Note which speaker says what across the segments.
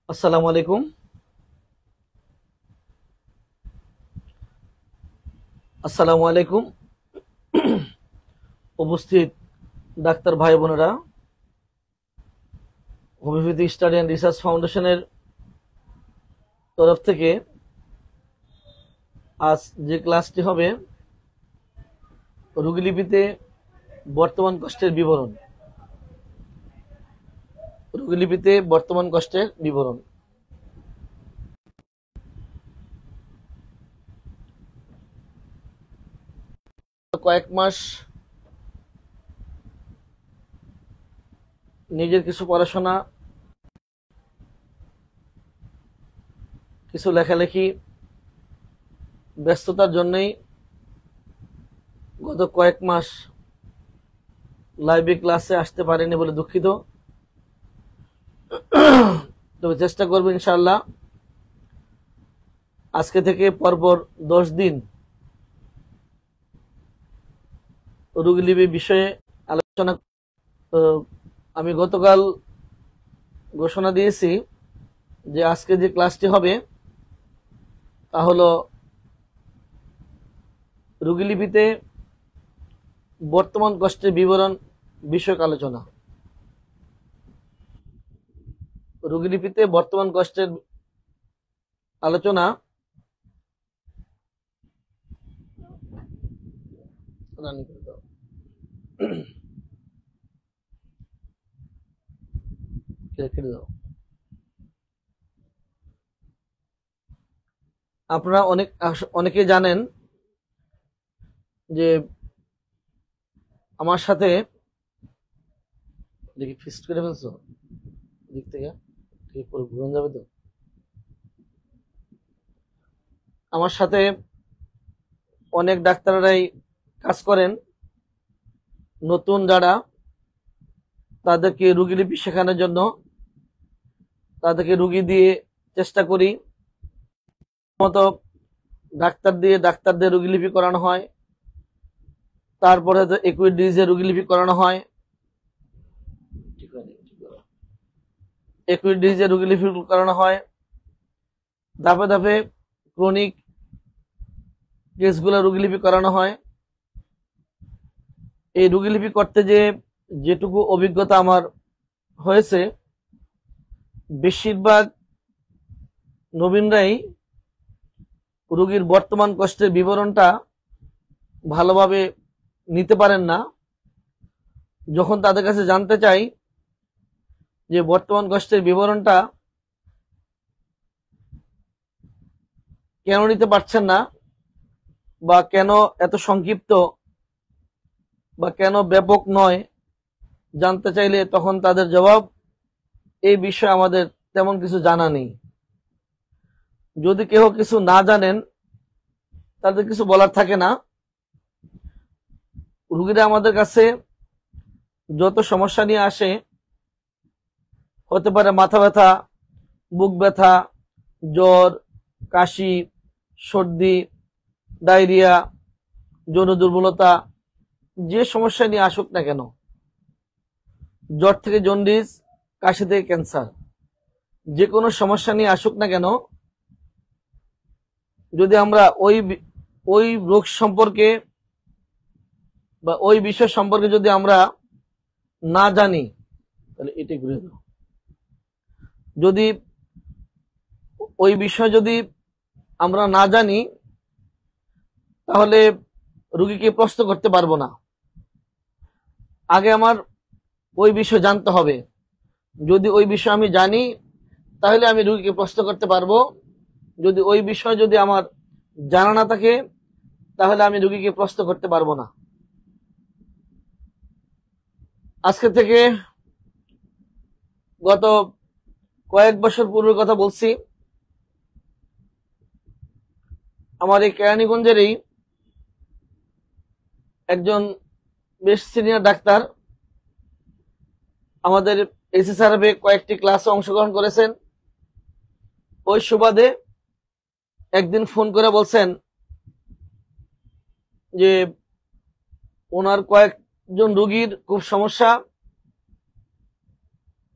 Speaker 1: আসসালামু আলাইকুম। আসসালামু আলাইকুম উপস্থিত ডাক্তার ভাই বোনেরা, হোমিওপ্যাথি স্টাডি অ্যান্ড রিসার্চ ফাউন্ডেশনের তরফ থেকে আজ যে ক্লাসটি হবে রোগীলিপিতে বর্তমান কষ্টের বিবরণ। রোগীলিপিতে বর্তমান কষ্টের বিবরণ। কয়েক মাস নিজের কিছু পড়াশোনা, কিছু লেখালেখি ব্যস্ততার জন্যই গত কয়েক মাস লাইভে ক্লাসে আসতে পারিনি বলে দুঃখিত। তবে চেষ্টা করবো ইনশাআল্লাহ আজকে থেকে পরপর 10 দিন রোগীলিপি বিষয়ে আলোচনা। আমি গতকাল ঘোষণা দিয়েছি যে আজকে যে ক্লাসটি হবে তা হলো রোগীলিপিতে বর্তমান কষ্টের বিবরণ বিষয়ক আলোচনা। রোগীলিপিতে বর্তমান কষ্টের আলোচনা আপনারা অনেকে জানেন যে আমার সাথে দেখি ফিক্সড করে ফেলছো দিক থেকে ঘুরন যাবে তো। আমার সাথে অনেক ডাক্তাররাই কাজ করেন। নতুন যারা তাদেরকে রোগীলিপি শেখানোর জন্য তাদেরকে রোগী দিয়ে চেষ্টা করি মতো ডাক্তারদের রোগীলিপি করানো হয়। তারপরে তো একুইড ডিজিজের রোগীলিপি করানো হয়, একুইড ডিজিজের রোগীলিপি করানো হয়। ধাপে ধাপে ক্রনিক কেসগুলো রোগীলিপি করানো হয়। এই রোগীলিপি করতে যেটুকু অভিজ্ঞতা আমার হয়েছে, বেশিরভাগ নবীনরাই রোগীর বর্তমান কষ্টের বিবরণটা ভালোভাবে নিতে পারেন না। যখন তাদের কাছে জানতে চাই যে বর্তমান কষ্টের বিবরণটা কেন নিতে পারছেন না, বা কেন এত সংক্ষিপ্ত, বা কেন ব্যাপক নয়, জানতে চাইলে তখন তাদের জবাব এই বিষয়ে আমাদের তেমন কিছু জানা নেই। যদি কেউ কিছু না জানেন তাদের কিছু বলার থাকে না। রোগীরা আমাদের কাছে যত সমস্যা নিয়ে আসে, হতে পারে মাথা ব্যথা, বুক ব্যথা, জ্বর, কাশি, সর্দি, ডায়রিয়া, যৌন দুর্বলতা, যে সমস্যা নিয়ে আসুক না কেন, জ্বর থেকে জন্ডিস, কাশি থেকে ক্যান্সার, যে কোনো সমস্যা নিয়ে আসুক না কেন, যদি আমরা ওই রোগ সম্পর্কে বা ওই বিষয় সম্পর্কে যদি আমরা না জানি, তাহলে এটি ঘুরে দাও। যদি ওই বিষয় যদি আমরা না জানি তাহলে রোগীকে প্রশ্ন করতে পারবো না। আগে আমার ওই বিষয় জানতে হবে। যদি ওই বিষয় আমি জানি তাহলে আমি রোগীকে প্রশ্ন করতে পারবো। যদি ওই বিষয় যদি আমার জানা না থাকে তাহলে আমি রোগীকে প্রশ্ন করতে পারবো না। আজকে থেকে গত কয়েক বছর পূর্বের কথা বলছি। আমার এই কেরানীগঞ্জেরই একজন বেশ সিনিয়র ডাক্তার আমাদের এসএসআরএফে কয়েকটি ক্লাসে অংশগ্রহণ করেছেন। ওই সুবাদে একদিন ফোন করে বলছেন যে ওনার কয়েকজন রোগীর খুব সমস্যা,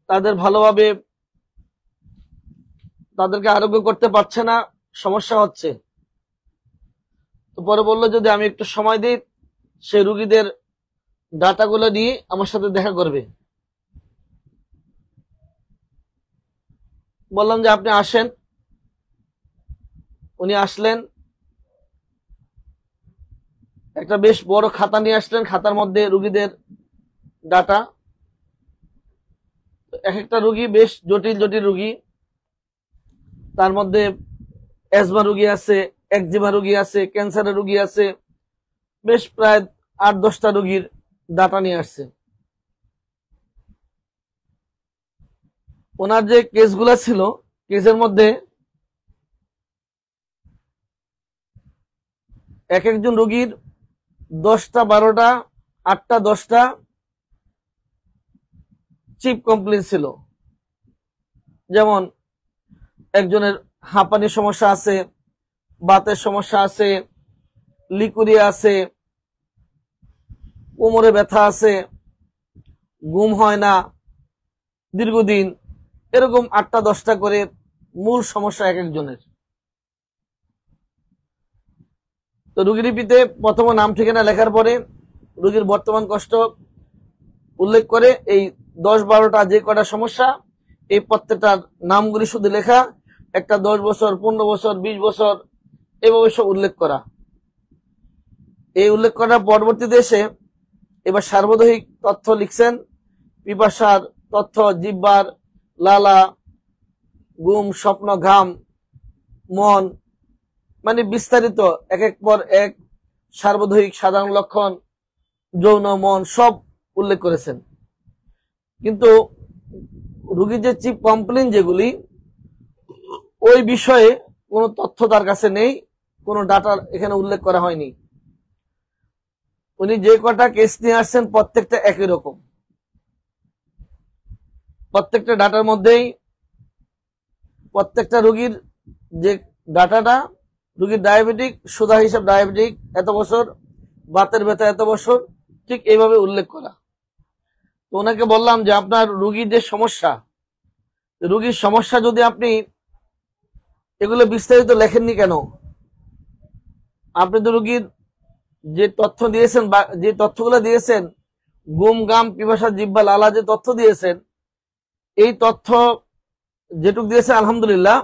Speaker 1: তাদের ভালোভাবে তাদেরকে আরোগ্য করতে পারছে না, সমস্যা হচ্ছে। তো পরে বললো যদি আমি একটু সময় দিই, সেই রুগীদের ডাটাগুলো নিয়ে আমার সাথে দেখা করবে। বললাম যে আপনি আসেন। উনি আসলেন, একটা বেশ বড় খাতা নিয়ে আসলেন, খাতার মধ্যে রুগীদের ডাটা। এক একটা রুগী বেশ জটিল জটিল রুগী, তার মধ্যে অ্যাজমা রুগী আছে, একজিমা রুগী আছে, ক্যান্সারের রুগী আছে, বেশ প্রায় 8-10টা রুগীর ডাটা নিয়ে আসছে। ওনার যে কেসগুলা ছিল, কেসের মধ্যে এক একজন রুগীর 10টা 12টা 8টা 10টা চিপ কমপ্লেন ছিল। যেমন একজনের হাঁপানির সমস্যা আছে, বাতের সমস্যা আছে, লিকুরিয়া আছে, কোমরে ব্যথা আছে, ঘুম হয় না দীর্ঘদিন, এরকম 8টা 10টা করে মূল সমস্যা এক একজনের। তো রুগী লিপিতে প্রথম নাম ঠিকানা লেখার পরে রুগীর বর্তমান কষ্ট উল্লেখ করে এই 10-12টা যে কটা সমস্যা, এই প্রত্যেকটার নামগুলি শুধু লেখা, একটা 10 বছর 15 বছর 20 বছর এভাবে সব উল্লেখ করা। এই উল্লেখ করার পরবর্তীতে এসে এবার সার্বদৈহিক তথ্য লিখছেন, পিপাসার তথ্য, জিহ্বার, লালা, ঘুম, স্বপ্ন, ঘাম, মন, মানে বিস্তারিত এক এক পর এক সার্বদৈহিক সাধারণ লক্ষণ, যৌন, মন সব উল্লেখ করেছেন। কিন্তু রুগীর যে চিপ কমপ্লেন যেগুলি, ওই বিষয়ে কোনো তথ্য তার কাছে নেই, কোনো ডাটা এখানে উল্লেখ করা হয়নি। উনি যে কটা কেস নিয়ে আসছেন প্রত্যেকটা একই রকম, প্রত্যেকটা ডাটার মধ্যেই প্রত্যেকটা রুগীর যে ডাটাটা, রুগীর ডায়াবেটিক, সুধা হিসাব ডায়াবেটিক এত বছর, বাতের ব্যথা এত বছর, ঠিক এইভাবে উল্লেখ করা। তো ওনাকে বললাম যে আপনার রুগীর যে সমস্যা, রুগীর সমস্যা যদি আপনি এগুলো বিস্তারিত লেখেননি কেন? আপনি তো রুগীর যে তথ্য দিয়েছেন বা যে তথ্যগুলো দিয়েছেন, ঘুম, ঘাম, পিপাসা, জিহ্বা, লালা যে তথ্য দিয়েছেন, এই তথ্য যেটুক দিয়েছে আলহামদুলিল্লাহ,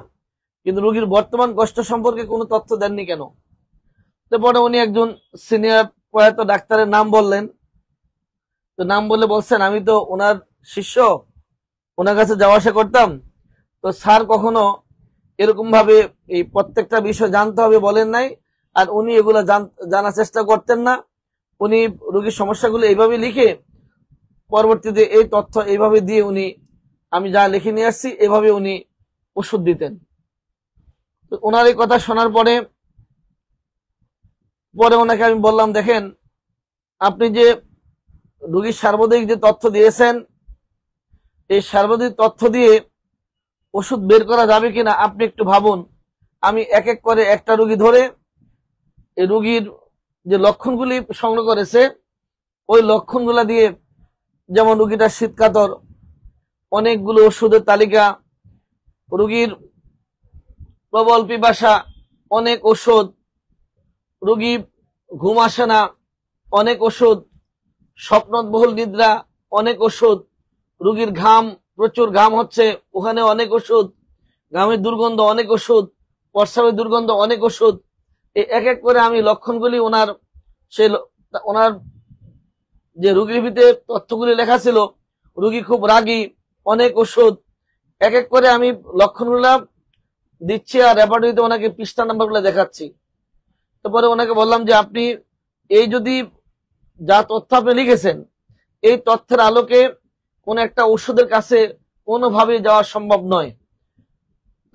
Speaker 1: কিন্তু রুগীর বর্তমান কষ্ট সম্পর্কে কোনো তথ্য দেননি কেন? তারপরে উনি একজন সিনিয়র প্রয়াত ডাক্তারের নাম বললেন। তো নাম বলে বলছেন আমি তো ওনার শিষ্য, ওনার কাছে যাওয়া আসা করতাম, তো স্যার কখনো এরকম ভাবে এই প্রত্যেকটা বিষয় জানতে হবে বলেন নাই, আর উনি এগুলো জানার চেষ্টা করতেন না। উনি রোগীর সমস্যাগুলো এইভাবে লিখে পরবর্তীতে এই তথ্য এইভাবে দিয়ে উনি, আমি যা লিখে নিয়ে আসছি এভাবে উনি ওষুধ দিতেন। তো ওনার এই কথা শোনার পরে ওনাকে আমি বললাম, দেখেন আপনি যে রোগীর সার্বজনীন যে তথ্য দিয়েছেন, এই সার্বজনীন তথ্য দিয়ে ওষুধ বের করা যাবে কিনা আপনি একটু ভাবুন। আমি এক এক করে একটা রোগী ধরে এই রোগীর যে লক্ষণগুলি সংগ্রহ করেছে, ওই লক্ষণগুলা দিয়ে, যেমন রোগীটা শীতকাতর, অনেকগুলো ওষুধের তালিকা, রোগীর প্রবল পিপাসা, অনেক ওষুধ, রোগী ঘুম আসে না, অনেক ওষুধ, স্বপ্নবহুল নিদ্রা, অনেক ওষুধ, রোগীর ঘাম, প্রচুর ঘাম হচ্ছে, ওখানে অনেক ওষুধ, ঘামের দুর্গন্ধ, অনেক ওষুধ, প্রস্রাবের দুর্গন্ধ, অনেক ওষুধ। এই এক এক করে আমি লক্ষণগুলি ওনার যে রোগীর ভিতরে তথ্যগুলি লেখা ছিল, রোগী খুব রাগী, অনেক ওষুধ, এক এক করে আমি লক্ষণগুলা দিচ্ছি আর রেপার্টরিতে ওনাকে পৃষ্ঠা নাম্বারগুলো দেখাচ্ছি। তারপরে ওনাকে বললাম যে আপনি এই যদি যা তথ্য আপনি লিখেছেন, এই তথ্যের আলোকে কোন একটা ওষুধের কাছে কোনোভাবে যাওয়া সম্ভব নয়।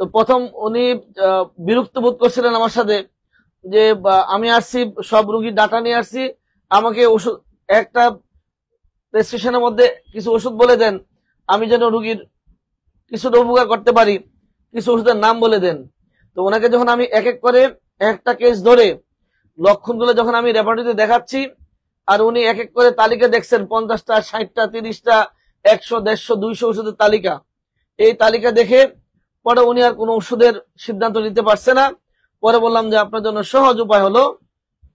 Speaker 1: তো প্রথম উনি বিরক্ত বোধ করছিলেন আমার সাথে, যে আমি আসছি সব রোগীর ডাটা নিয়ে আসছি, আমাকে ওষুধ একটা প্রেসক্রিপশনের মধ্যে কিছু ওষুধ বলে দেন, আমি যেন রোগীর কিছুটা উপকার করতে পারি, কিছু ওষুধের নাম বলে দেন। তো ওনাকে যখন আমি এক এক করে একটা কেস ধরে লক্ষণগুলো যখন আমি রেপার্টরিতে দেখাচ্ছি, আর উনি এক এক করে তালিকা দেখছেন, 50টা 60টা 30টা 100 150 200 ওষুধের তালিকা, এই তালিকা দেখে পরে উনি আর কোনো ওষুধের সিদ্ধান্ত নিতে পারছে না। পরে বললাম যে আপনার জন্য সহজ উপায় হলো,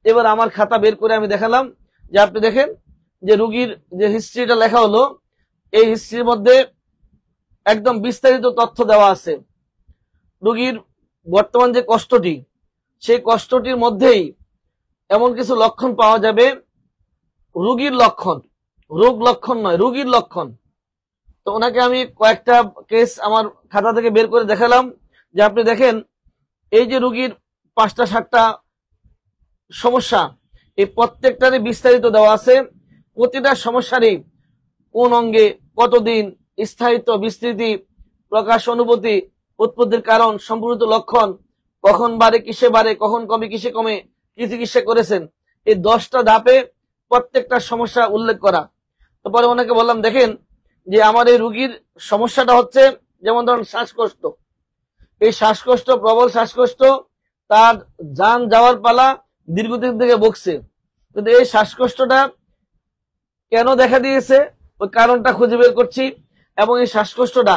Speaker 1: এবার আমার খাতা বের করে আমি দেখালাম যে আপনি দেখেন যে রুগীর যে হিস্ট্রিটা লেখা হলো, এই হিস্ট্রির মধ্যে একদম বিস্তারিত তথ্য দেওয়া আছে। রুগীর বর্তমান যে কষ্টটি, সেই কষ্টটির মধ্যেই এমন কিছু লক্ষণ পাওয়া যাবে, রুগীর লক্ষণ, রোগ লক্ষণ নয়, রুগীর লক্ষণ। তো ওনাকে আমি কয়েকটা কেস আমার খাতা থেকে বের করে দেখালাম যে আপনি দেখেন এই যে রুগীর 5টা 7টা সমস্যা, এই প্রত্যেকটারই বিস্তারিত দেওয়া আছে। প্রতিটা সমস্যারই কোন অঙ্গে কতদিন, স্থায়িত্ব, বিস্তৃতি, প্রকাশ, অনুভূতি, উৎপত্তির কারণ, সম্পূর্ণ লক্ষণ, কখন বাড়ে, কিসে বাড়ে, কখন কমে, কিসে কমে, কি চিকিৎসা করেছেন, এই 10টা ধাপে প্রত্যেকটা সমস্যা উল্লেখ করা। তারপরে ওনাকে বললাম দেখেন যে আমার এই রুগীর সমস্যাটা হচ্ছে, যেমন ধরুন শ্বাসকষ্ট, এই শ্বাসকষ্ট, প্রবল শ্বাসকষ্ট, তার যান যাওয়ার পালা, দীর্ঘদিন থেকে ভুগছে। কিন্তু এই শ্বাসকষ্টটা কেন দেখা দিয়েছে, ওই কারণটা খুঁজে বের করছি। এবং এই শ্বাসকষ্টটা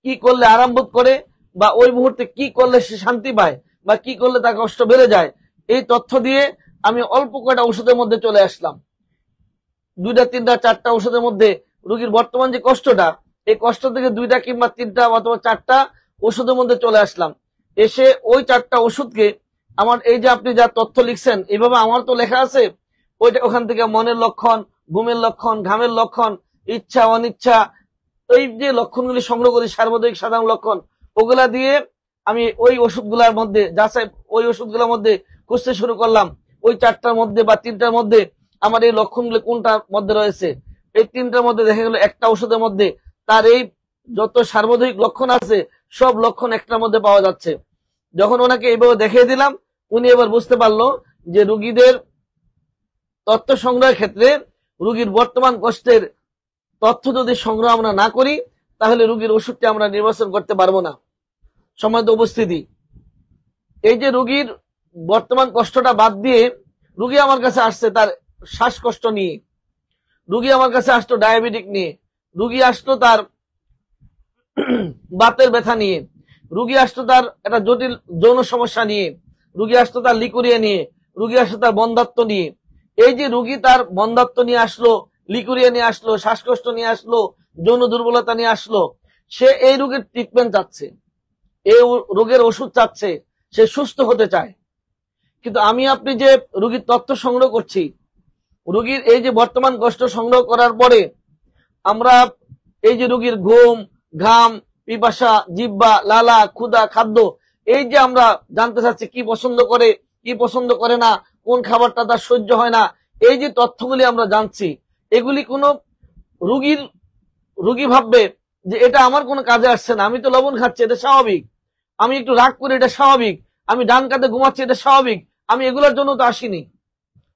Speaker 1: কি করলে আরাম বোধ করে, বা ওই মুহূর্তে কি করলে সে শান্তি পায়, বা কি করলে তার কষ্ট বেড়ে যায়, এই তথ্য দিয়ে আমি অল্প কয়টা ওষুধের মধ্যে চলে আসলাম। 2টা 3টা 4টা ওষুধের মধ্যে রুগীর বর্তমান যে কষ্টটা, এই কষ্ট থেকে 2টা কিংবা 3টা অথবা 4টা ওষুধের মধ্যে চলে আসলাম। এসে ওই 4টা ওষুধকে আমার এই যে আপনি যা তথ্য লিখছেন, এইভাবে আমার তো লেখা আছে, ওইটা ওখান থেকে মনের লক্ষণ, ঘুমের লক্ষণ, ঘামের লক্ষণ, ইচ্ছা অনিচ্ছা, এই যে লক্ষণগুলি সংগ্রহ করি, সার্বজনীন সাধারণ লক্ষণ, ওগুলা দিয়ে আমি ওই ওষুধগুলার মধ্যে যাচাই, ওই ওষুধগুলোর মধ্যে খুঁজতে শুরু করলাম। ওই 4টার মধ্যে বা 3টার মধ্যে আমার এই লক্ষণগুলো কোনটার মধ্যে রয়েছে। এই 3টার মধ্যে দেখা গেল একটা ওষুধের মধ্যে তার এই যত সার্বজনীন লক্ষণ আছে, সব লক্ষণ একটার মধ্যে পাওয়া যাচ্ছে। যখন ওনাকে এইভাবে দেখিয়ে দিলাম, উনি এবার বুঝতে পারলো যে রুগীদের তথ্য সংগ্রহের ক্ষেত্রে রুগীর বর্তমান কষ্টের তথ্য যদি সংগ্রহ আমরা না করি, তাহলে রুগীর ওষুধটি আমরা নির্বাচন করতে পারবো না। সম্মানিত উপস্থিতি, এই যে রুগীর বর্তমান কষ্টটা বাদ দিয়ে রুগী আমার কাছে আসছে তার শ্বাসকষ্ট নিয়ে, রুগী আমার কাছে আসতো ডায়াবেটিক নিয়ে, রুগী আসতো তার বাতের ব্যথা নিয়ে, রুগী আসতো তার একটা জটিল যৌন সমস্যা নিয়ে, রুগী আসতো তার লিকুরিয়া নিয়ে, রুগী আসতো তার বন্ধাত্ব নিয়ে। এই যে রুগী তার বন্ধাত্ব নিয়ে আসলো, লিকুরিয়া নিয়ে আসলো, শ্বাসকষ্ট নিয়ে আসলো, যৌন দুর্বলতা নিয়ে আসলো, সে এই রোগের ট্রিটমেন্ট চাচ্ছে, এই রোগের ওষুধ চাচ্ছে, সে সুস্থ হতে চায়। কিন্তু আমি আপনি যে রোগীর তথ্য সংগ্রহ করছি, রোগীর এই যে বর্তমান কষ্ট সংগ্রহ করার পরে আমরা এই যে রোগীর ঘুম, ঘাম, পিপাসা, জিহ্বা, লালা, ক্ষুধা, খাদ্য, এই যে আমরা জানতে চাচ্ছি কি পছন্দ করে, কি পছন্দ করে না, কোন খাবারটা তার সহ্য হয় না, এই যে তথ্যগুলি আমরা জানছি, এগুলি কোনো রুগী ভাববে যে এটা আমার কোনো কাজে আসছে না, আমি তো লবণ খাচ্ছি, এটা স্বাভাবিক, আমি একটু রাগ করি, এটা স্বাভাবিক, আমি ডান কাঁধে ঘুমাচ্ছি, এটা স্বাভাবিক, আমি এগুলোর জন্য তো আসিনি।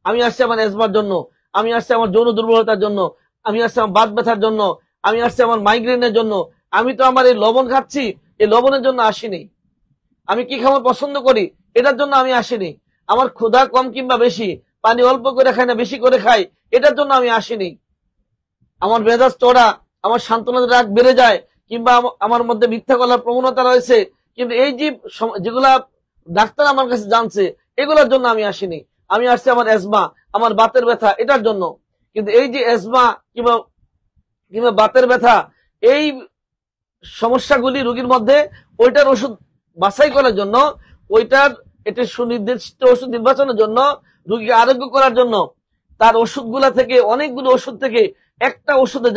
Speaker 1: আমি আসছি আমার এজমার জন্য, আমি আসছি আমার যৌন দুর্বলতার জন্য, আমি আসছি আমার বাত ব্যথার জন্য, আমি আসছি আমার মাইগ্রেনের জন্য, আমি তো আমার এই লবণ খাচ্ছি, এই লবণের জন্য আসিনি। আমি কি খাবার পছন্দ করি, এটার জন্য আমি আসিনি। আমার ক্ষুধা কম কিংবা বেশি, পানি অল্প করে খাই না বেশি করে খাই, এটার জন্য আমি আসিনি। আমার মেজাজ চড়া, আমার সান্ত্বনার রাগ বেড়ে যায়, কিংবা আমার মধ্যে মিথ্যা বলার প্রবণতা রয়েছে, কিন্তু এই যে যেগুলা ডাক্তার আমার কাছে জানছে, এগুলোর জন্য আমি আসিনি। আমি আসছি আমার এজমা, আমার বাতের ব্যথা, এটার জন্য। কিন্তু এই যে এজমা কিংবা বাতের ব্যথা, এই সমস্যাগুলি রোগীর মধ্যে, ওইটার ওষুধ বাছাই করার জন্য, ওইটার এটা সুনির্দিষ্ট ওষুধ নির্বাচনের জন্য, রোগীকে আরোগ্য করার জন্য, তার ওষুধগুলা থেকে, অনেকগুলো ওষুধ থেকে একটা ওষুধে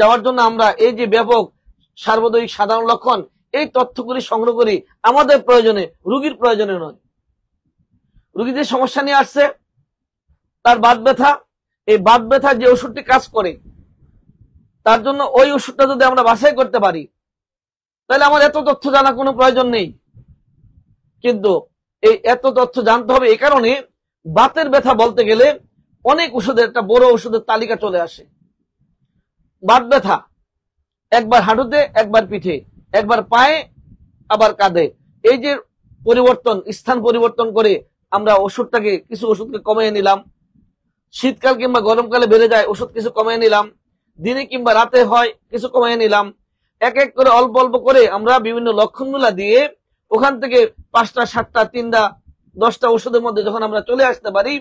Speaker 1: যাওয়ার জন্য আমরা এই যে ব্যাপক সার্বজনীন সাধারণ লক্ষণ, এই তথ্যগুলি সংগ্রহ করি আমাদের প্রয়োজনে, রোগীর প্রয়োজনে নয়। রোগী যে সমস্যা নিয়ে আসছে, তার বাত ব্যথা, এই বাত ব্যথা যে ওষুধটি কাজ করে, তার জন্য ওই ওষুধটা যদি আমরা বাছাই করতে পারি, তাহলে আমার এত তথ্য জানা কোনো প্রয়োজন নেই। কিন্তু এই এত তথ্য জানতে হবে এই কারণে, বাতের ব্যথা বলতে গেলে অনেক ওষুধের একটা বড় ওষুধের তালিকা চলে আসে। বাত ব্যথা একবার হাঁটুতে, একবার পিঠে, একবার পায়ে, আবার কাঁধে, এই যে পরিবর্তন, স্থান পরিবর্তন করে আমরা ওষুধটাকে, কিছু ওষুধকে কমিয়ে নিলাম। শীতকাল কিংবা গরমকালে বেড়ে যায়, ওষুধ কিছু কমিয়ে নিলাম। দিনে কিংবা রাতে হয়, কিছু কমিয়ে নিলাম। এক এক করে অল্প অল্প করে আমরা বিভিন্ন লক্ষণগুলা দিয়ে ওখান থেকে 5টা 7টা 3টা 10টা ওষুধের মধ্যে যখন আমরা চলে আসতে পারি,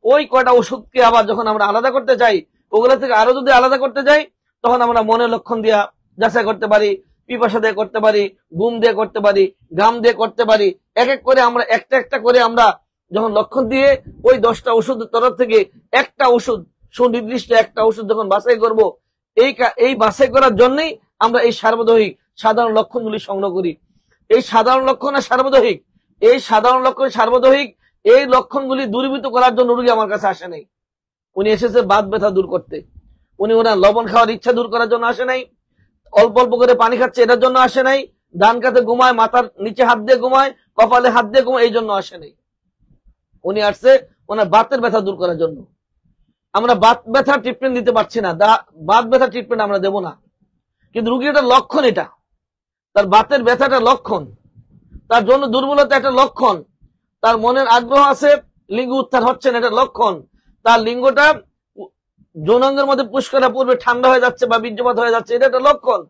Speaker 1: ওই কয়টা ওষুধকে আবার যখন আমরা আলাদা করতে চাই, ওগুলা থেকে আরো যদি আলাদা করতে যাই, তখন আমরা মনের লক্ষণ দিয়া যাচাই করতে পারি, পিপাসা দিয়ে করতে পারি, ঘুম দিয়ে করতে পারি, ঘাম দিয়ে করতে পারি। এক এক করে আমরা একটা একটা করে আমরা যখন লক্ষণ দিয়ে ওই 10টা ওষুধের তরফ থেকে একটা ওষুধ, সুনির্দিষ্ট একটা ওষুধ যখন বাছাই করব, এই বাছাই করার জন্যই আমরা এই সার্বদৈহিক সাধারণ লক্ষণগুলি সংগ্রহ করি। এই সাধারণ লক্ষণ আর সার্বদৈহিক, এই সাধারণ লক্ষণ সার্বদৈহিক এই লক্ষণগুলি দূরীভূত করার জন্য রোগী আমার কাছে আসে নাই। উনি এসেছে বাত ব্যথা দূর করতে, উনি ওনার লবণ খাওয়ার ইচ্ছা দূর করার জন্য আসে নাই, অল্প অল্প করে পানি খাচ্ছে এটার জন্য আসে নাই, ডান কাতে ঘুমায়, মাথার নিচে হাত দিয়ে ঘুমায়, কপালে হাত দিয়ে ঘুমায়, এই জন্য আসে নাই। উনি আসছে ওনার বাতের ব্যথা দূর করার জন্য। আমরা বাত ব্যথা ট্রিটমেন্ট দিতে পারছি না, বাত ব্যথা ট্রিটমেন্ট আমরা দেব না, কিন্তু রুগীর একটা লক্ষণ, এটা তার বাতের ব্যথাটা লক্ষণ, তার জন্য দুর্বলতা একটা লক্ষণ, তার মনের আগ্রহ আছে, লিঙ্গ উত্থান হচ্ছে না, এটা লক্ষণ, তার লিঙ্গটা যৌনাঙ্গের মধ্যে পুশ করা পূর্বে ঠান্ডা হয়ে যাচ্ছে বা বীর্যপাত হয়ে যাচ্ছে, এটা একটা লক্ষণ।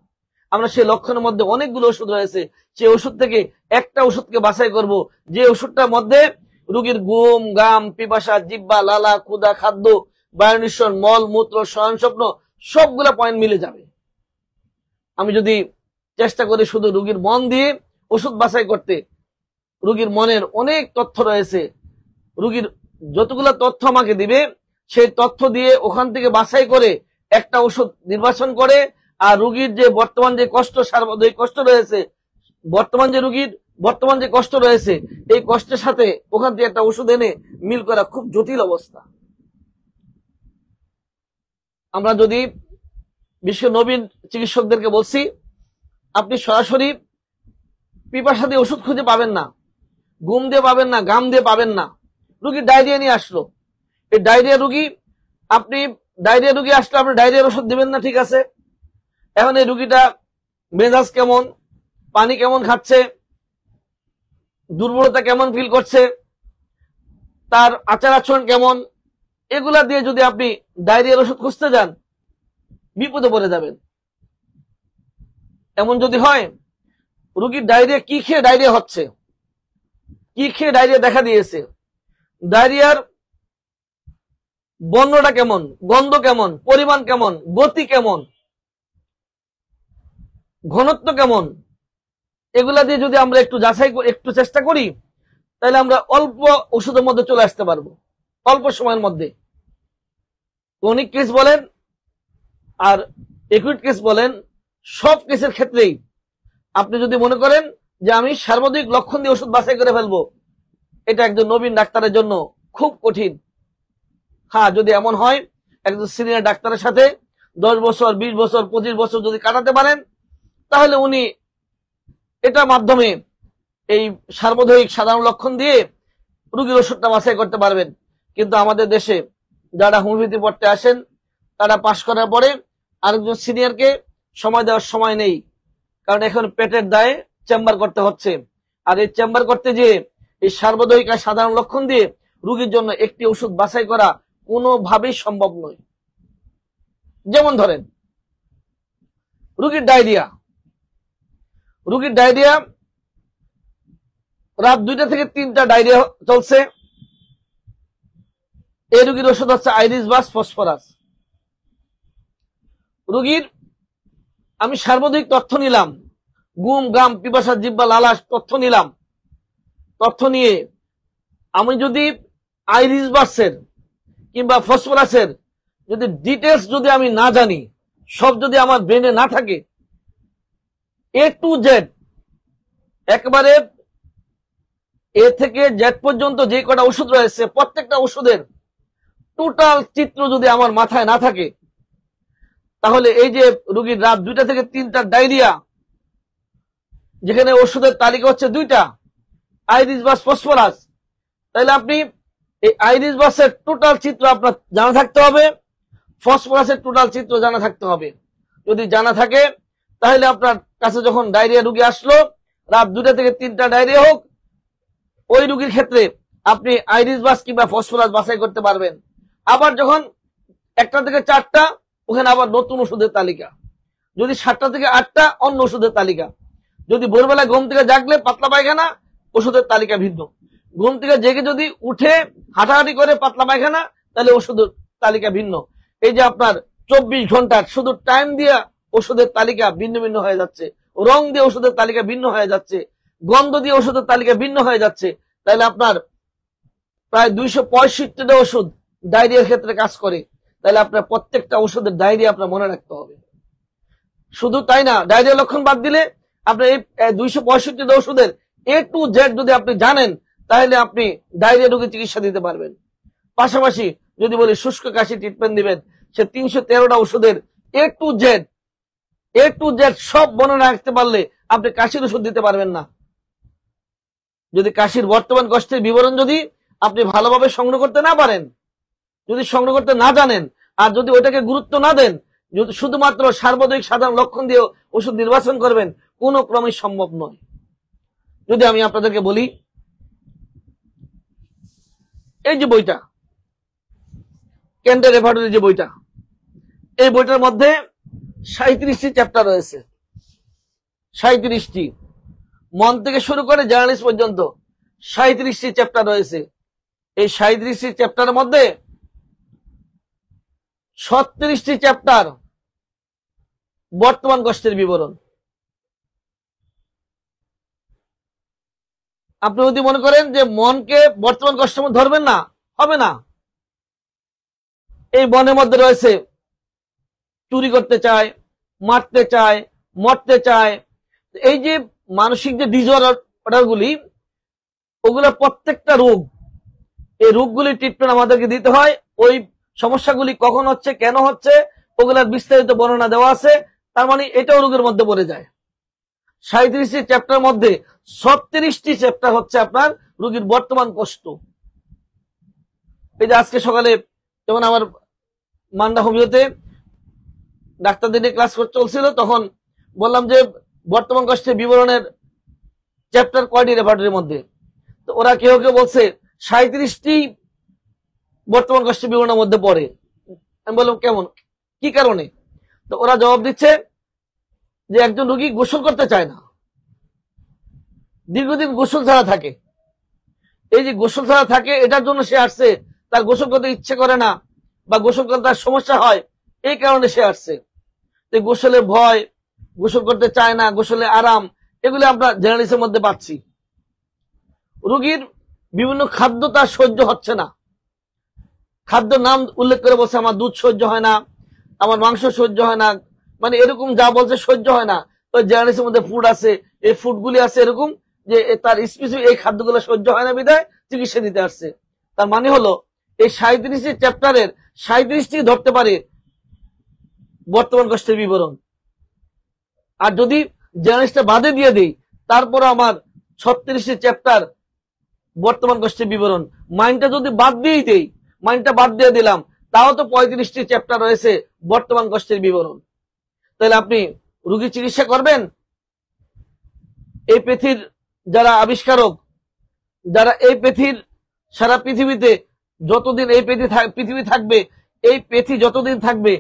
Speaker 1: আমরা সেই লক্ষণের মধ্যে অনেকগুলো ওষুধ রয়েছে, সেই ওষুধ থেকে একটা ওষুধকে বাছাই করব, যে ওষুধটার মধ্যে রোগীর ঘুম, ঘাম, পিপাসা, জিহ্বা, লালা, ক্ষুধা, খাদ্য, বায়ু নিঃসরণ, মল মূত্র, শয়ন স্বপ্ন সবগুলা পয়েন্ট মিলে যাবে। আমি যদি চেষ্টা করি শুধু রোগীর মন দিয়ে ওষুধ বাছাই করতে, রোগীর মনের অনেক তথ্য রয়েছে, রোগীর যতগুলো তথ্য আমাকে দিবে সেই তথ্য দিয়ে ওখান থেকে বাছাই করে একটা ওষুধ নির্বাচন করে, আর রোগীর যে বর্তমান যে কষ্ট, সার্বদৈহিক কষ্ট রয়েছে, বর্তমান যে কষ্ট রয়েছে, এই কষ্টের সাথে ওখান থেকে একটা ওষুধ এনে মিল করা খুব জটিল অবস্থা। আমরা যদি বিশ্ব নবীন চিকিৎসকদেরকে বলছি, আপনি সরাসরি পিপাসা দিয়ে ওষুধ খুঁজে পাবেন না, ঘুম দিয়ে পাবেন না, ঘাম দিয়ে পাবেন না। রুগী ডায়রিয়া নিয়ে আসলো, এই ডায়রিয়া রুগী, আপনি ডায়রিয়া রুগী আসলে আপনি ডায়রিয়ার ওষুধ দিবেন না, ঠিক আছে। এখন এই রুগীটা মেজাজ কেমন, পানি কেমন খাচ্ছে, দুর্বলতা কেমন ফিল করছে, তার আচার আচরণ কেমন, এগুলা দিয়ে যদি আপনি ডায়রিয়ার ওষুধ খুঁজতে যান, বিপদে পড়ে যাবেন। এমন যদি হয়, রোগীর ডায়রিয়া কি খেয়ে ডায়রিয়া হচ্ছে, কি খেয়ে ডায়রিয়া দেখা দিয়েছে, ডায়রিয়ার বর্ণটা কেমন, গন্ধ কেমন, পরিমাণ কেমন, গতি কেমন, ঘনত্ব কেমন, এগুলা দিয়ে যদি আমরা একটু যাচাই একটু চেষ্টা করি, তাহলে আমরা অল্প ওষুধের মধ্যে চলে আসতে পারবো, অল্প সময়ের মধ্যে। ক্রনিক কেস বলেন আর একুইট কেস বলেন, সব কেসের ক্ষেত্রেই আপনি যদি মনে করেন যে আমি সার্বজনীন লক্ষণ দিয়ে ওষুধ বাছাই করে ফেলবো, এটা একজন নবীন ডাক্তারের জন্য খুব কঠিন। হ্যাঁ, যদি এমন হয় একজন সিনিয়র ডাক্তারের সাথে 10 বছর 20 বছর 25 বছর যদি কাটাতে পারেন, তাহলে উনি এটার মাধ্যমে এই সার্বজনীন সাধারণ লক্ষণ দিয়ে রোগীর ওষুধটা বাছাই করতে পারবেন। কিন্তু আমাদের দেশে যারা হোমিওপ্যাথি পড়তে আসেন, তারা পাশ করার পরে আরেকজন সিনিয়রকে সময় দেওয়ার সময় নেই, কারণ এখন পেটের দায়ে চেম্বার করতে হচ্ছে। আর এই চেম্বার করতে গিয়ে এই সার্বজনীন সাধারণ লক্ষণ দিয়ে রোগীর জন্য একটি ওষুধ বাছাই করা কোনোভাবেই সম্ভব নয়। যেমন ধরেন রোগীর ডায়রিয়া, রাত 2টা থেকে 3টা ডায়রিয়া চলছে, এই রোগীর ওষুধ হচ্ছে আইরিস বাস ফসফরাস। রোগীর আমি সার্বজনীন তথ্য নিলাম, ঘুম, ঘাম, পিপাসা, জিহ্বা, লালাস তথ্য নিলাম, তথ্য নিয়ে আমি যদি আইরিস বাসের কিংবা ফসফরাসের যদি ডিটেলস যদি আমি না জানি, সব যদি আমার ব্রেনে না থাকে, এ টু জেড একবারে এ থেকে জেড পর্যন্ত যে কটা ওষুধ রয়েছে প্রত্যেকটা ওষুধের টোটাল চিত্র যদি আমার মাথায় না থাকে, তাহলে এই যে রোগীর রাত 2টা থেকে 3টা ডায়রিয়া, যেখানে ওষুধের তালিকা হচ্ছে 2টা, আইরিস বাস, ফসফরাস, তাহলে আপনি এই আইরিস বাসের টোটাল চিত্র আপনার জানা থাকতে হবে, ফসফরাসের টোটাল চিত্র জানা থাকতে হবে। যদি জানা থাকে, তাহলে আপনার কাছে যখন ডায়রিয়া রোগী আসলো, রাত 2টা থেকে 3টা ডায়রিয়া হোক, ওই রোগীর ক্ষেত্রে আপনি আইরিস বাস কিংবা ফসফরাস বাছাই করতে পারবেন। আবার যখন 1টা থেকে 4টা, ওখানে আবার নতুন ওষুধের তালিকা, যদি 7টা থেকে 8টা অন্য ওষুধের তালিকা। যদি ভোরবেলা ঘুম থেকে জাগলে পাতলা পায়খানা, ওষুধের তালিকা ভিন্ন। ঘুম থেকে জেগে যদি উঠে হাঁটাহাঁটি করে পাতলা পায়খানা, তাহলে ওষুধের তালিকা ভিন্ন। এই যে আপনার 24 ঘন্টার শুধু টাইম দিয়ে ওষুধের তালিকা ভিন্ন ভিন্ন হয়ে যাচ্ছে, রং দিয়ে ওষুধের তালিকা ভিন্ন হয়ে যাচ্ছে, গন্ধ দিয়ে ওষুধের তালিকা ভিন্ন হয়ে যাচ্ছে। তাহলে আপনার প্রায় 265টা ওষুধ ডায়রিয়ার ক্ষেত্রে কাজ করে। তাহলে আপনার প্রত্যেকটা ওষুধের ডায়রিয়া আপনার মনে রাখতে হবে। শুধু তাই না, ডায়রিয়া লক্ষণ বাদ দিলে আপনার এই 265টা ওষুধের A to Z যদি আপনি জানেন, তাহলে আপনি ডায়রিয়া রোগীর চিকিৎসা দিতে পারবেন। পাশাপাশি যদি বলি শুষ্ক কাশি ট্রিটমেন্ট দিবেন, সে 313টা ওষুধের A to Z সব মনে রাখতে পারলে আপনি কাশির ওষুধ দিতে পারবেন না। যদি কাশির বর্তমান কষ্টের বিবরণ যদি আপনি ভালোভাবে সংগ্রহ করতে না পারেন, যদি সংগ্রহ করতে না জানেন, আর যদি ওটাকে গুরুত্ব না দেন, যদি শুধুমাত্র সার্বজনীন সাধারণ লক্ষণ দিয়ে ওষুধ নির্বাচন করবেন, কোনো ক্রমে সম্ভব নয়। যদি আমি আপনাদেরকে বলি, এই যে বইটা কেন্টের রেপার্টরি, যে বইটা, এই বইটার মধ্যে 37টি চ্যাপ্টার রয়েছে। 37টি, মন থেকে শুরু করে জার্নালিস্ট পর্যন্ত 37টি চ্যাপ্টার রয়েছে। এই 37টি চ্যাপ্টারের মধ্যে 36টি চ্যাপ্টার বর্তমান কষ্টের বিবরণ। আপনি যদি মনে করেন যে মনকে বর্তমান কষ্টের মধ্যে ধরবেন না, হবে না। এই মনের মধ্যে রয়েছে চুরি করতে চায়, মারতে চায়, মরতে চায়। এই যে মানসিক যে ডিসঅর্ডার গুলি, ওগুলো প্রত্যেকটা রোগ। এই রোগগুলি ট্রিটমেন্ট আমাদেরকে দিতে হয়। ওই সমস্যাগুলি কখন হচ্ছে, কেন হচ্ছে, ওগুলার বিস্তারিত বর্ণনা দেওয়া আছে। তার মানে এটাও রোগের মধ্যে পড়ে যায়। 37টি চ্যাপ্টার মধ্যে 36টি চ্যাপ্টার হচ্ছে আপনার রোগীর বর্তমান কষ্ট। এই যে আজকে সকালে যখন আমার মান্ডা হোমিওতে ডাক্তারদের নিয়ে ক্লাস চলছিল, তখন বললাম যে বর্তমান কষ্টের বিবরণের চ্যাপ্টার কয়টি রেপার্টরির মধ্যে। তো ওরা কেউ কেউ বলছে 37টি বর্তমান কষ্টের বিবরণের মধ্যে পড়ে। আমি বললাম কেমন, কি কারণে? তো ওরা জবাব দিচ্ছে যে একজন রোগী গোসল করতে চায় না, দীর্ঘদিন গোসল ছাড়া থাকে। এই যে গোসল ছাড়া থাকে, এটার জন্য সে আসছে। তার গোসল করতে ইচ্ছে করে না, বা গোসল করতে তার সমস্যা হয়, এই কারণে সে আসছে। গোসলের ভয়, গোসল করতে চায় না, গোসলে আরাম, এগুলো আমরা জেনারেলিস্টের মধ্যে পাচ্ছি। রোগীর বিভিন্ন খাদ্য তার সহ্য হচ্ছে না, খাদ্য নাম উল্লেখ করে বলছে আমার দুধ সহ্য হয় না, আমার মাংস সহ্য হয় না, মানে এরকম যা বলছে সহ্য হয় না। তো জেনারেলিস্টের মধ্যে ফুড আছে, এই ফুডগুলি আছে এরকম যে তার স্পেসিফিক এই খাদ্যগুলো সহ্য হয় না, বিধায় চিকিৎসা দিতে আসছে। তার মানে হলো এই 37টি চ্যাপ্টারের 37টি ধরতে পারে বর্তমান কষ্টের বিবরণ। আর যদি জেনারেলিস্টটা বাদে দিয়ে দেই, তারপর আমার 36টি চ্যাপ্টার বর্তমান কষ্টের বিবরণ। মাইন্ডটা যদি বাদ দিয়েই দেই, মাইন্ডটা বাদ দিয়ে দিলাম, তাও তো 35টি চ্যাপ্টার রয়েছে বর্তমান কষ্টের বিবরণ। তাহলে আপনি রোগী চিকিৎসা করবেন। এই পৃথিবীর যারা আবিষ্কারক, যারা এই পৃথিবীর সারা পৃথিবীতে যতদিন এই পৃথিবী থাকবে, এই পৃথিবী যতদিন থাকবে,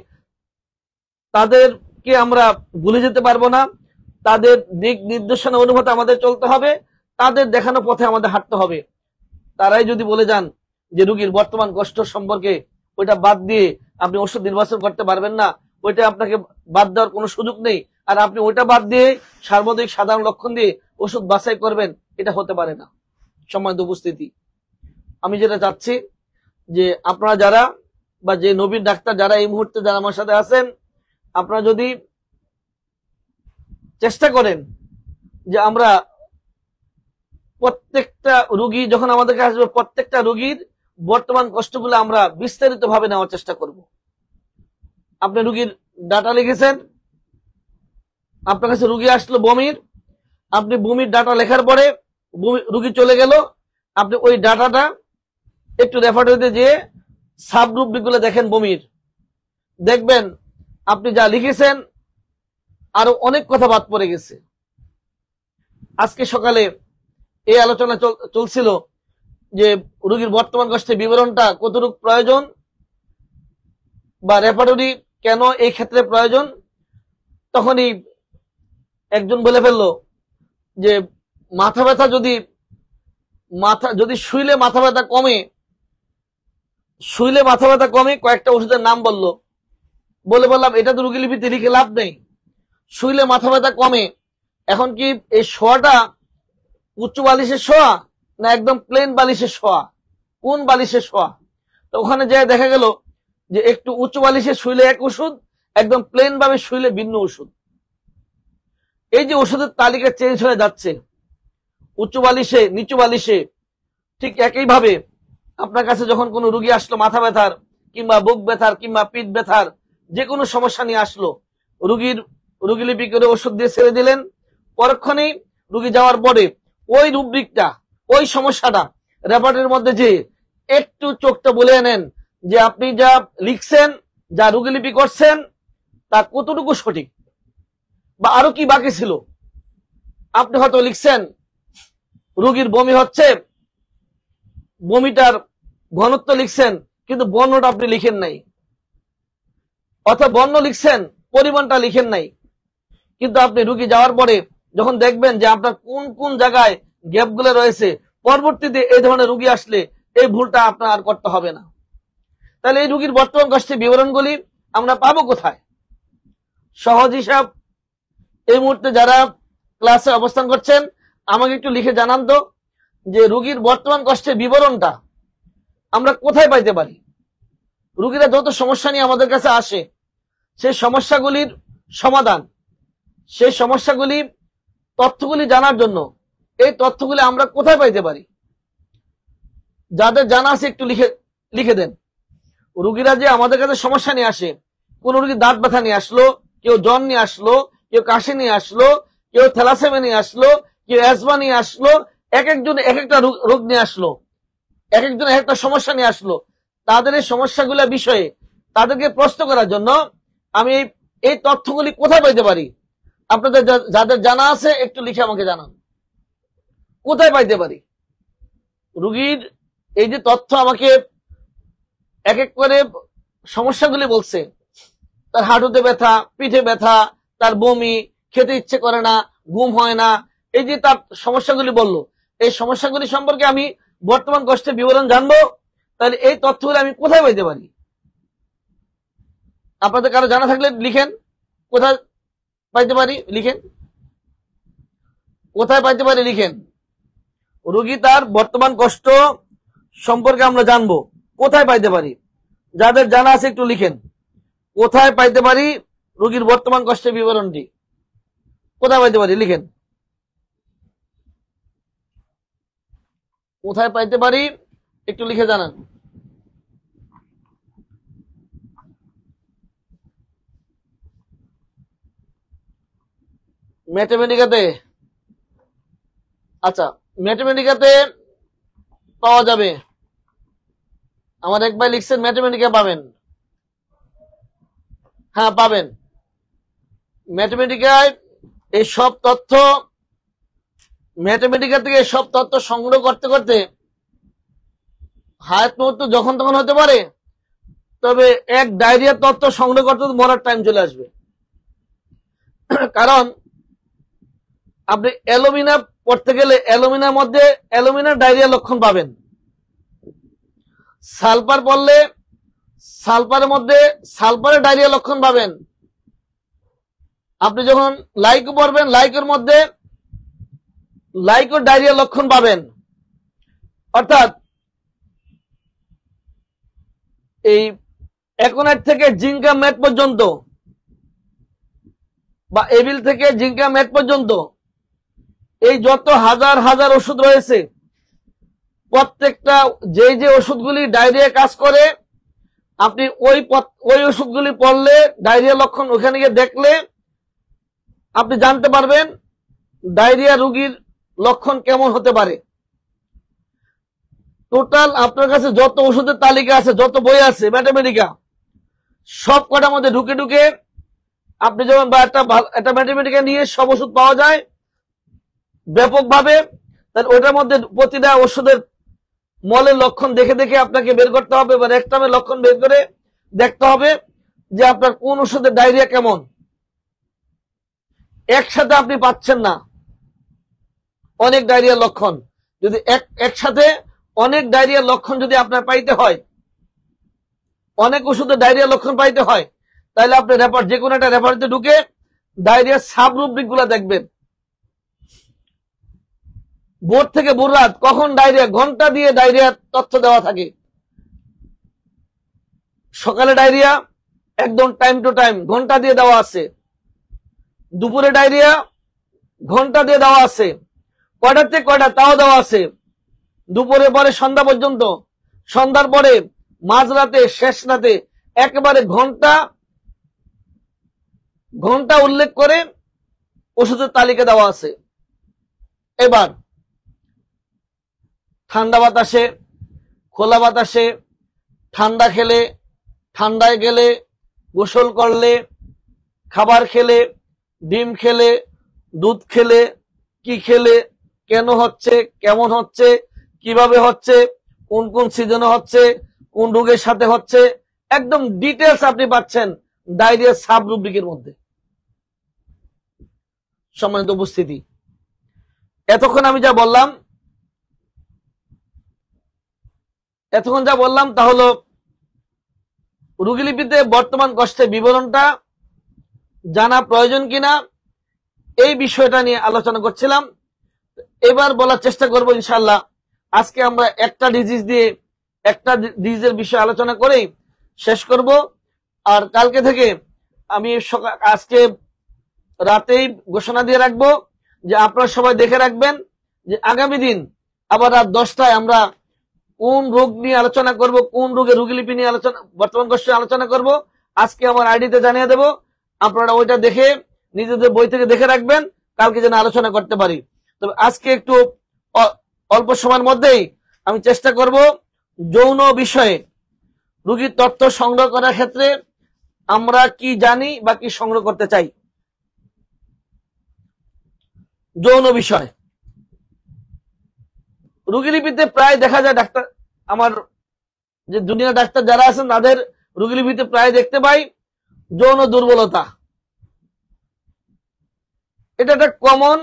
Speaker 1: তাদেরকে আমরা ভুলে যেতে পারবো না। তাদের দিক নির্দেশনা অনুমতি আমাদের চলতে হবে, তাদের দেখানো পথে আমাদের হাঁটতে হবে। তারাই যদি বলে যান যে রোগীর বর্তমান কষ্ট সম্পর্কে ওইটা বাদ দিয়ে আপনি ওষুধ নির্বাচন করতে পারবেন না, ওইটা আপনাকে বাদ দেওয়ার কোনো সুযোগ নেই, আর আপনি ওইটা বাদ দিয়ে সার্বজনীন সাধারণ লক্ষণ দিয়ে ওষুধ বাছাই করবেন, এটা হতে পারে না। সম্মানিত উপস্থিতি, আমি যেটা চাচ্ছি যে আপনারা যারা, বা যে নবীন ডাক্তার যারা এই মুহূর্তে যারা আমার সাথে আছেন, আপনারা যদি চেষ্টা করেন যে আমরা প্রত্যেকটা রোগী যখন আমাদের কাছে আসবে, প্রত্যেকটা রোগীর বর্তমান কষ্টগুলো আমরা বিস্তারিত ভাবে নেওয়ার চেষ্টা করব। আপনি রোগীর ডাটা লিখেছেন, আপনার কাছে রোগী আসলো বমির, আপনি বমির ডাটা লেখার পরে রোগী চলে গেল, আপনি ওই ডাটাটা একটু রেফারেটরিতে যেয়ে সাবগ্রুপগুলো দেখেন বমির, দেখবেন আপনি যা লিখেছেন আরো অনেক কথা বাদ পড়ে গেছে। আজকে সকালে এই আলোচনা চলছিল যে রোগীর বর্তমান কষ্টের বিবরণটা কতটুকু প্রয়োজন, বা রেপার্টরি কেন এই ক্ষেত্রে প্রয়োজন। তখনই একজন বলে ফেললো যে মাথা ব্যথা যদি শুইলে মাথা ব্যথা কমে, কয়েকটা ওষুধের নাম বললাম এটা তো রোগী লিপিতে লিখে লাভ নেই। শুইলে মাথা ব্যথা কমে, এখন কি এই শোয়াটা উচ্চ বালিশের শোয়া না একদম প্লেন বালিশের শোয়া, কোন বালিশের শোয়া? তো ওখানে যেয়ে দেখা গেল যে একটু উচ্চ বালিশে শুইলে এক ওষুধ, একদম প্লেন ভাবে শুইলে ভিন্ন ওষুধ। এই যে ওষুধের তালিকা চেঞ্জ হয়ে যাচ্ছে উচ্চ বালিশে নিচু বালিশে, ঠিক একইভাবে আপনার কাছে যখন কোনো রোগী আসলো মাথা ব্যথার কিংবা বুক ব্যথার কিংবা পিঠ ব্যথার যে কোনো সমস্যা নিয়ে আসলো, রোগী লিপি করে ওষুধ দিয়ে ছেড়ে দিলেন। পরক্ষণেই রোগী যাওয়ার পরে ওই রুব্রিকটা, ওই সমস্যাটা রেপার্টের মধ্যে যে একটু চোখটা বলে নেন যে আপনি যা লিখছেন, যা রোগীলিপি করছেন তা কতটুকু সঠিক বা আরো কি বাকি ছিল। আপনি হয়তো লিখছেন রোগীর বমি হচ্ছে, বমিটার ঘনত্ব লিখছেন কিন্তু বর্ণটা আপনি লিখেন নাই, অথবা বর্ণ লিখছেন পরিমাণটা লিখেন নাই। কিন্তু আপনি রোগী যাওয়ার পরে যখন দেখবেন যে আপনার কোন কোন জায়গায় গ্যাপগুলো রয়েছে, পরবর্তীতে এই ধরনের রোগী আসলে এই ভুলটা আপনার আর করতে হবে না। তাহলে এই রোগীর বর্তমান কষ্টের বিবরণগুলি আমরা পাবো কোথায়? সহজ হিসাব, এই মুহূর্তে যারা ক্লাসে অবস্থান করছেন আমাকে একটু লিখে জানান তো যে রোগীর বর্তমান কষ্টের বিবরণটা আমরা কোথায় পাইতে পারি। রোগীরা যত সমস্যা নিয়ে আমাদের কাছে আসে, সেই সমস্যাগুলির সমাধান, সেই সমস্যাগুলি তথ্যগুলি জানার জন্য এই তথ্যগুলি আমরা কোথায় পাইতে পারি? যাদের জানা আছে একটু লিখে দেন। রোগীরা যে আমাদের কাছে সমস্যা নিয়ে আসে, কোন রোগী দাঁত ব্যথা নিয়ে আসলো, কেউ জ্বর নিয়ে আসলো, কেউ কাশি নিয়ে আসলো, কেউ থ্যালাসেমিয়া নিয়ে আসলো, কেউ অ্যাজমা নিয়ে আসলো, এক একজন এক একটা রোগ নিয়ে আসলো, এক একজন এক একটা সমস্যা নিয়ে আসলো। তাদের এই সমস্যাগুলো বিষয়ে তাদেরকে প্রশ্ন করার জন্য আমি এই তথ্যগুলি কোথায় পাইতে পারি? আপনাদের যাদের জানা আছে একটু লিখে আমাকে জানান কোথায় পাইতে পারি। রোগীর এই যে তথ্য আমাকে এক এক করে সমস্যাগুলি বলছে, তার হাঁটুতে ব্যথা, পিঠে ব্যথা, তার বমি, খেতে ইচ্ছে করে না, ঘুম হয় না, এই যে তার সমস্যাগুলি বললো, এই সমস্যাগুলি সম্পর্কে আমি বর্তমান কষ্টের বিবরণ জানবো। তাহলে এই তথ্যগুলি আমি কোথায় পাইতে পারি? আপনাদের কারো জানা থাকলে লিখেন কোথায় পাইতে পারি, লিখেন কোথায় পাইতে পারি, লিখেন। রোগী তার বর্তমান কষ্ট সম্পর্কে আমরা জানবো কোথায় পাইতে পারি। যাদের জানা আছে একটু লিখেন কোথায় পাইতে পারি রোগীর বর্তমান কষ্টের বিবরণটি, কোথায় পাইতে পারি লিখেন। কোথায় পাইতে পারি একটু লিখে জানান। ম্যাথমেটিকাতে, আচ্ছা ম্যাথমেটিকাতে পাওয়া যাবে। আমার এক ভাই লিখছেন ম্যাথমেটিকা পাবেন, হ্যাঁ পাবেন। ম্যাথমেটিকায় এই সব তথ্য, ম্যাথমেটিকা থেকে সব তথ্য সংগ্রহ করতে করতে হায়াত মুহূর্ত যখন তখন হতে পারে, তবে এক ডায়রিয়ার তথ্য সংগ্রহ করতে মরার টাইম চলে আসবে। কারণ আপনি অ্যালুমিনা পড়তে গেলে অ্যালুমিনার মধ্যে অ্যালুমিনার ডায়রিয়া লক্ষণ পাবেন, সালফার পড়লে সালফারের মধ্যে সালফারের ডায়রিয়া লক্ষণ পাবেন। আপনি যখন লাইকো পড়বেন লাইকোর মধ্যে লাইকোর ডায়রিয়া লক্ষণ পাবেন। অর্থাৎ এই অ্যাকোনাইট থেকে জিঙ্কা ম্যাট পর্যন্ত বা এবিল থেকে জিঙ্কা ম্যাট পর্যন্ত এই যত হাজার হাজার ওষুধ রয়েছে, প্রত্যেকটা যে ওষুধগুলি ডায়রিয়া কাজ করে, আপনি ওই ওষুধগুলি পড়লে ডায়রিয়া লক্ষণ ওখানে গিয়ে দেখলে আপনি জানতে পারবেন ডায়রিয়া রোগীর লক্ষণ কেমন হতে পারে। টোটাল আপনার কাছে যত ওষুধের তালিকা আছে, যত বই আছে ম্যাথমেটিকা, সব কটার মধ্যে ঢুকে ঢুকে আপনি যেমন বা একটা ম্যাথমেটিকা নিয়ে সব ওষুধ পাওয়া যায় ব্যাপকভাবে, তাহলে ওটার মধ্যে প্রতিটা ওষুধের মলের লক্ষণ দেখে দেখে আপনাকে বের করতে হবে, বা রেকটামের লক্ষণ বের করে দেখতে হবে যে আপনার কোন ওষুধের ডায়রিয়া কেমন। একসাথে আপনি পাচ্ছেন না, অনেক ডায়রিয়ার লক্ষণ, যদি একসাথে অনেক ডায়রিয়ার লক্ষণ যদি আপনার পাইতে হয়, অনেক ওষুধের ডায়রিয়ার লক্ষণ পাইতে হয়, তাহলে আপনি যে কোনো একটা রেফারেন্সে ঢুকে ডায়রিয়ার সাব রুব্রিক গুলা দেখবেন। ভোর থেকে ভোর রাত কখন ডায়রিয়া, ঘন্টা দিয়ে ডায়রিয়ার তথ্য দেওয়া থাকে। সকালে ডায়রিয়া একদম টাইম টু টাইম ঘন্টা দিয়ে দেওয়া আছে, দুপুরে ডায়রিয়া ঘন্টা দিয়ে দেওয়া আছে, কয়টার থেকে কয়টা তাও দেওয়া আছে, দুপুরে পরে সন্ধ্যা পর্যন্ত, সন্ধ্যার পরে মাঝরাতে, শেষ রাতে, একেবারে ঘন্টা ঘন্টা উল্লেখ করে ওষুধের তালিকা দেওয়া আছে। এবার ঠান্ডা বাতাসে, খোলা বাতাসে, ঠান্ডা খেলে, ঠান্ডায় গেলে, গোসল করলে, খাবার খেলে, ডিম খেলে, দুধ খেলে, কি খেলে, কেন হচ্ছে, কেমন হচ্ছে, কিভাবে হচ্ছে, কোন কোন সিজনে হচ্ছে, কোন রোগের সাথে হচ্ছে, একদম ডিটেলস আপনি পাচ্ছেন ডায়রিয়ার সাব রুব্রিকের মধ্যে। সম্মানিত উপস্থিতি, এতক্ষণ যা বললাম তা হলো রোগীলিপিতে বর্তমান কষ্টের বিবরণটা জানা প্রয়োজন কিনা এই বিষয়টা নিয়ে আলোচনা করছিলাম। এবার বলার চেষ্টা করব ইনশাআল্লাহ। আজকে আমরা একটা ডিজিজের বিষয়ে আলোচনা করেই শেষ করব। আর কালকে থেকে আমি আজকে রাতেই ঘোষণা দিয়ে রাখবো যে আপনারা সবাই দেখে রাখবেন যে আগামী দিন আবার রাত 10টায় আমরা কোন রোগ নিয়ে আলোচনা করব, কোন রোগের রোগীলিপি নিয়ে বর্তমান কষ্টে আলোচনা করব। আজকে আমার আইডিতে জানিয়ে দেব, আপনারা ওইটা দেখে নিজেদের বই থেকে দেখে রাখবেন, কালকে যেন আলোচনা করতে পারি। তবে আজকে একটু অল্প সময়ের মধ্যেই আমি চেষ্টা করব যৌন বিষয়ে রোগীর তথ্য সংগ্রহ করার ক্ষেত্রে আমরা কি জানি বা কি সংগ্রহ করতে চাই। যৌন বিষয় রোগীলিপিতে প্রায় দেখা যায়, ডাক্তার আমার যে দুনিয়া ডাক্তার যারা আছেন তাদের রোগীলিপিতে প্রায় দেখতে পাই যৌন দুর্বলতা। এটা একটা কমন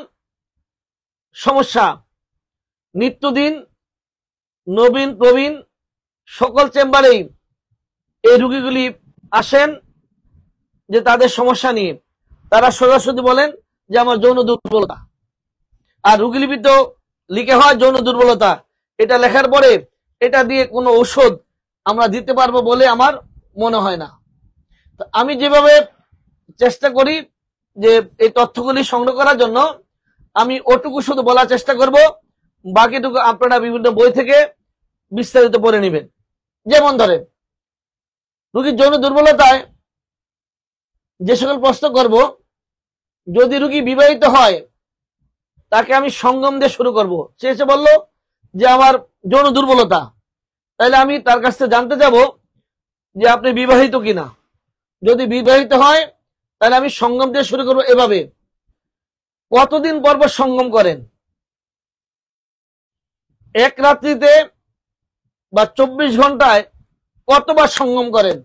Speaker 1: সমস্যা। নিত্যদিন নবীন প্রবীণ সকল চেম্বারেই এই রোগীগুলি আসেন যে তাদের সমস্যা নিয়ে, তারা সোজাসুজি বলেন যে আমার যৌন দুর্বলতা। আর রোগীলিপিতেও লিখে হয় যৌন দুর্বলতা। এটা লেখার পরে এটা দিয়ে কোনো ঔষধ আমরা দিতে পারবো বলে আমার মনে হয় না। তো আমি যেভাবে চেষ্টা করি যে এই তথ্যগুলি সংগ্রহ করার জন্য, আমি ওটুকু শুধু বলার চেষ্টা করব, বাকিটুকু আপনারা বিভিন্ন বই থেকে বিস্তারিত পড়ে নেবেন। যেমন ধরেন রোগীর যৌন দুর্বলতায় যে সকল প্রশ্ন করব, যদি রোগী বিবাহিত হয় তাকে আমি সঙ্গম দিয়ে শুরু করব। সে এসে বলল যে আমার যৌন দুর্বলতা, তাহলে আমি তার কাছ থেকে জানতে যাব যে আপনি বিবাহিত কিনা। যদি বিবাহিত হয় তাহলে আমি সঙ্গম দিয়ে শুরু করব। এভাবে কতদিন পর পর সঙ্গম করেন, এক রাত্রিতে বা 24 ঘন্টায় কতবার সঙ্গম করেন,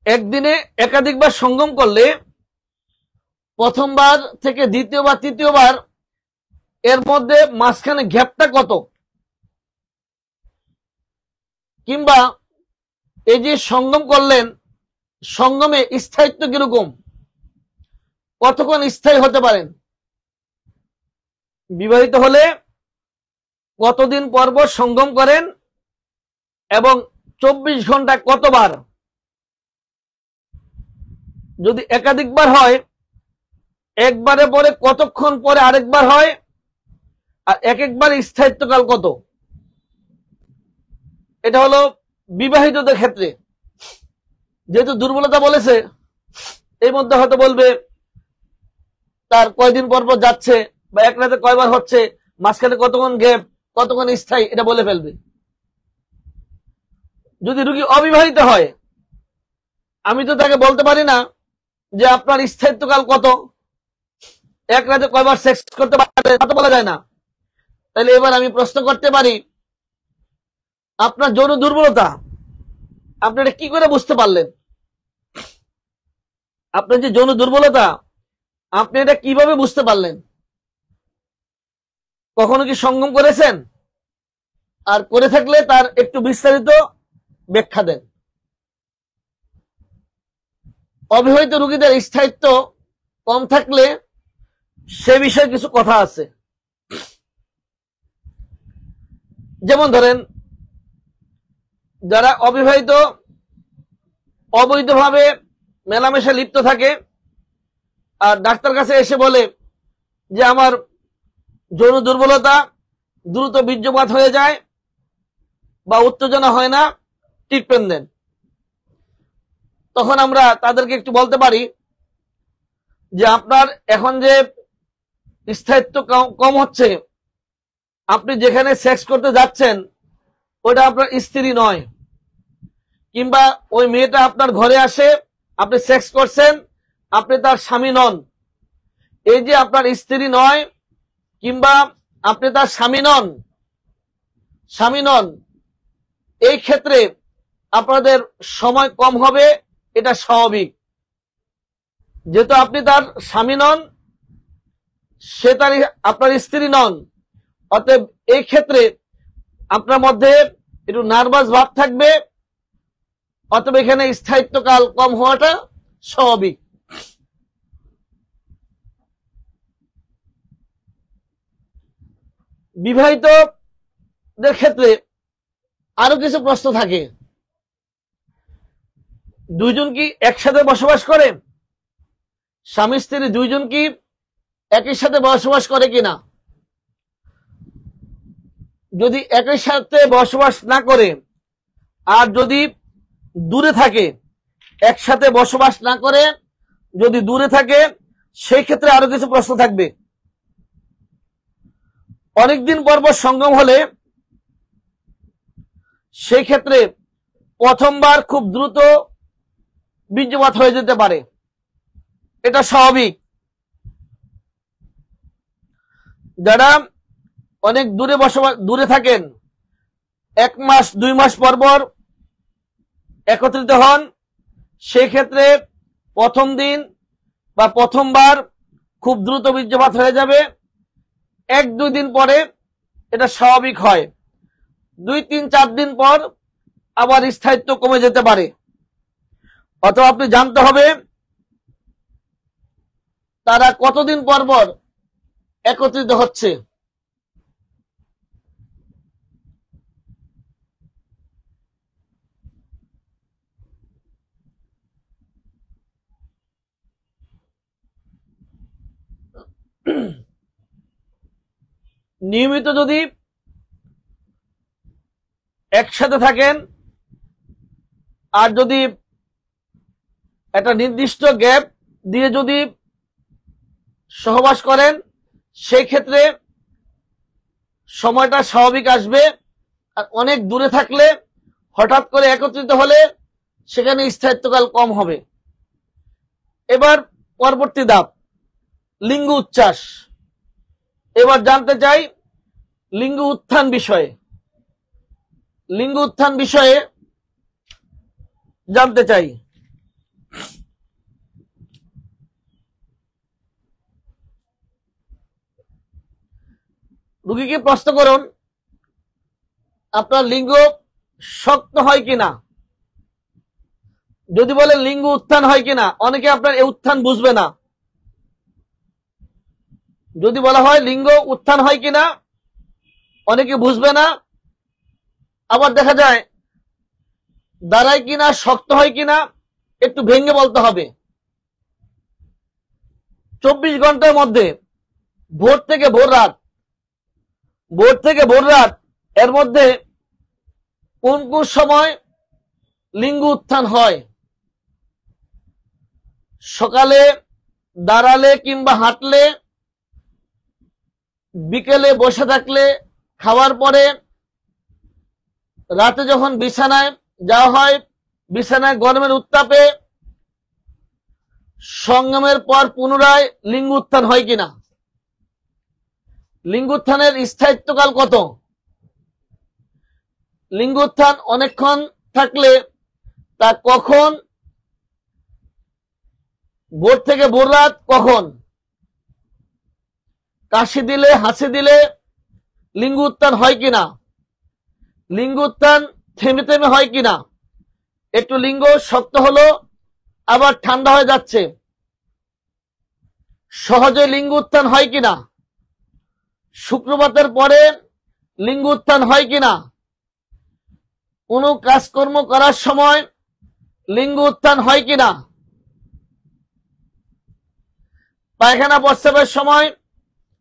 Speaker 1: একদিনে একাধিকবার সঙ্গম করলে প্রথমবার থেকে দ্বিতীয়বার তৃতীয়বার এর মধ্যে মাঝখানে গ্যাপটা কত, কিংবা এই যে সঙ্গম করলেন, সঙ্গমে স্থায়িত্ব কিরকম, কতক্ষণ স্থায়ী হতে পারেন, বিবাহিত হলে কতদিন পর পর সঙ্গম করেন এবং 24 ঘন্টা কতবার, যদি একাধিকবার হয় একবারে পরে কতক্ষণ পরে আরেকবার হয়, আর এক একবার স্থায়িত্বকাল কত। এটা হলো বিবাহিতদের ক্ষেত্রে। যেহেতু দুর্বলতা বলেছে, এই মধ্যে হয়তো বলবে তার কয়দিন পর পর যাচ্ছে বা এক রাতে কয়বার হচ্ছে, মাঝখানে কতক্ষণ গ্যাপ, কতক্ষণ স্থায়ী, এটা বলে ফেলবে। যদি রোগী অবিবাহিত হয়, আমি তো তাকে বলতে পারি না যে আপনার স্থায়িত্বকাল কত, এক রাতে কয়বার সেক্স করতে পারে, তা তো বলা যায় না। তাহলে এবার আমি প্রশ্ন করতে পারি, আপনার যৌন দুর্বলতা আপনি এটা কি করে বুঝতে পারলেন? আপনার যে যৌন দুর্বলতা, আপনি এটা কিভাবে বুঝতে পারলেন? কখনো কি সঙ্গম করেছেন? আর করে থাকলে তার একটু বিস্তারিত ব্যাখ্যা দেন। অবিবাহিত রোগীদের স্থায়িত্ব কম থাকলে সে বিষয়ে কিছু কথা আছে। যেমন ধরেন, যারা অবিবাহিত অবৈধভাবে মেলামেশা লিপ্ত থাকে আর ডাক্তার কাছে এসে বলে যে আমার যৌন দুর্বলতা, দ্রুত বীর্যপাত হয়ে যায় বা উত্তেজনা হয় না, ট্রিটমেন্ট দেন, তখন আমরা তাদেরকে একটু বলতে পারি যে আপনার এখন যে স্থায়িত্ব কম হচ্ছে, আপনি যেখানে সেক্স করতে যাচ্ছেন ওটা আপনার স্ত্রী নয়, কিংবা ওই মেয়েটা আপনার ঘরে আসে, আপনি সেক্স করছেন, আপনি তার স্বামী নন। এই যে আপনার স্ত্রী নয় কিংবা আপনি তার স্বামী নন, এই ক্ষেত্রে আপনাদের সময় কম হবে, এটা স্বাভাবিক। যেহেতু আপনি তার স্বামী নন, সে তার আপনার স্ত্রী নন, অতএব এই ক্ষেত্রে আপনার মধ্যে একটু নার্ভাস ভাব থাকবে, অতএব এখানে স্থায়িত্বকাল কম হওয়াটা স্বাভাবিক। বিবাহিতদের ক্ষেত্রে আরো কিছু প্রশ্ন থাকে। দুইজন কি একসাথে বসবাস করে? স্বামী স্ত্রী দুইজন কি একই সাথে বসবাস করে কিনা? যদি একই সাথে বসবাস না করে আর যদি দূরে থাকে, একসাথে বসবাস না করে যদি দূরে থাকে, সেই ক্ষেত্রে আরো কিছু প্রশ্ন থাকবে। অনেকদিন পর সঙ্গম হলে সেই ক্ষেত্রে প্রথমবার খুব দ্রুত বীর্যপাত হয়ে যেতে পারে, এটা স্বাভাবিক। যারা অনেক দূরে থাকেন, 1 মাস 2 মাস পর একত্রিত হন, সেই ক্ষেত্রে প্রথম দিন বা প্রথমবার খুব দ্রুত বীর্যপাত হয়ে যাবে। 1-2 দিন পরে এটা স্বাভাবিক হয়। 2-3-4 দিন পর আবার স্থায়িত্ব কমে যেতে পারে। অথবা আপনি জানতে হবে তারা কতদিন পর একত্রিত হচ্ছে। নিয়মিত যদি একসাথে থাকেন আর যদি একটা নির্দিষ্ট গ্যাপ দিয়ে যদি সহবাস করেন, সেই ক্ষেত্রে সময়টা স্বাভাবিক আসবে। আর অনেক দূরে থাকলে, হঠাৎ করে একত্রিত হলে সেখানে স্থায়িত্বকাল কম হবে। এবার পরবর্তী ধাপ, লিঙ্গ উচ্ছ্বাস। এবার জানতে চাই লিঙ্গ উত্থান বিষয়ে। লিঙ্গ উত্থান বিষয়ে জানতে চাই। রোগীকে প্রশ্ন করুন আপনার লিঙ্গ শক্ত হয় কিনা। যদি বলে লিঙ্গ উত্থান হয় কিনা, অনেকে আপনার এই উত্থান বুঝবে না। যদি বলা হয় লিঙ্গ উত্থান হয় কিনা, অনেকে বুঝবে না। আবার দেখা যায় দাঁড়ায় কিনা, শক্ত হয় কিনা, একটু ভেঙে বলতে হবে। 24 ঘন্টার মধ্যে ভোর থেকে ভোর রাত এর মধ্যে কোন কোন সময় লিঙ্গ উত্থান হয়? সকালে দাঁড়ালে কিংবা হাঁটলে, বিকেলে বসে থাকলে, খাওয়ার পরে, রাতে যখন বিছানায় যাওয়া হয়, বিছানায় গরমের উত্তাপে, সঙ্গমের পর পুনরায় লিঙ্গ উত্থান হয় কিনা। লিঙ্গ উত্থানের স্থায়িত্বকাল কত? লিঙ্গ উত্থান অনেকক্ষণ থাকলে তা কখন ভোর থেকে ভোর রাত কখন? কাশি দিলে, হাসি দিলে লিঙ্গ উত্থান হয় কিনা, লিঙ্গ উত্থান থেমে থেমে হয় কিনা, একটু লিঙ্গ শক্ত হলো আবার ঠান্ডা হয়ে যাচ্ছে, সহজে লিঙ্গ উত্থান হয় কিনা, শুক্রবাতের পরে লিঙ্গ উত্থান হয় কিনা, কোনো কাজকর্ম করার সময় লিঙ্গ উত্থান হয় কিনা, পায়খানা প্রস্রাবের সময়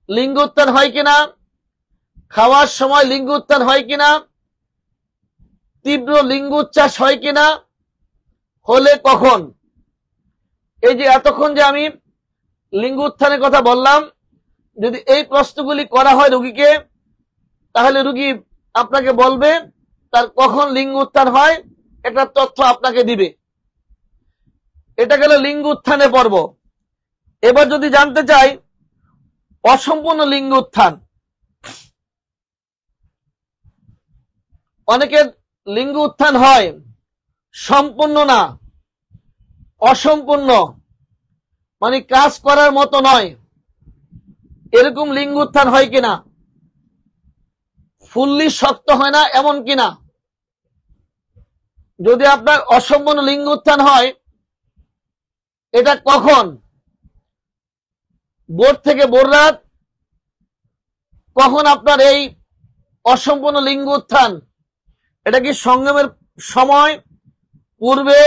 Speaker 1: লিঙ্গ উত্থান হয় কিনা, খাওয়ার সময় লিঙ্গ উত্থান হয় কিনা, তীব্র লিঙ্গ উচ্ছ্বাস হয় কিনা, হলে কখন? এই যে এতক্ষণ যে আমি লিঙ্গ উত্থানের কথা বললাম, যদি এই প্রশ্নগুলি করা হয় রোগীকে, তাহলে রোগী আপনাকে বলবে তার কখন লিঙ্গ উত্থান হয়, এটা তথ্য আপনাকে দিবে। এটা গেল লিঙ্গ উত্থানে পর্ব। এবার যদি জানতে চাই অসম্পূর্ণ লিঙ্গ উত্থান, অনেকের লিঙ্গ উত্থান হয় সম্পূর্ণ না, অসম্পূর্ণ, মানে কাজ করার মতো নয়, এরকম লিঙ্গ উত্থান হয় কিনা, ফুললি শক্ত হয় না এমন কিনা। যদি আপনার অসম্পূর্ণ লিঙ্গ উত্থান হয়, এটা কখন? ভোর থেকে ভোর রাত কখন আপনার এই অসম্পূর্ণ লিঙ্গ উত্থান? এটা কি সঙ্গমের সময়, পূর্বে,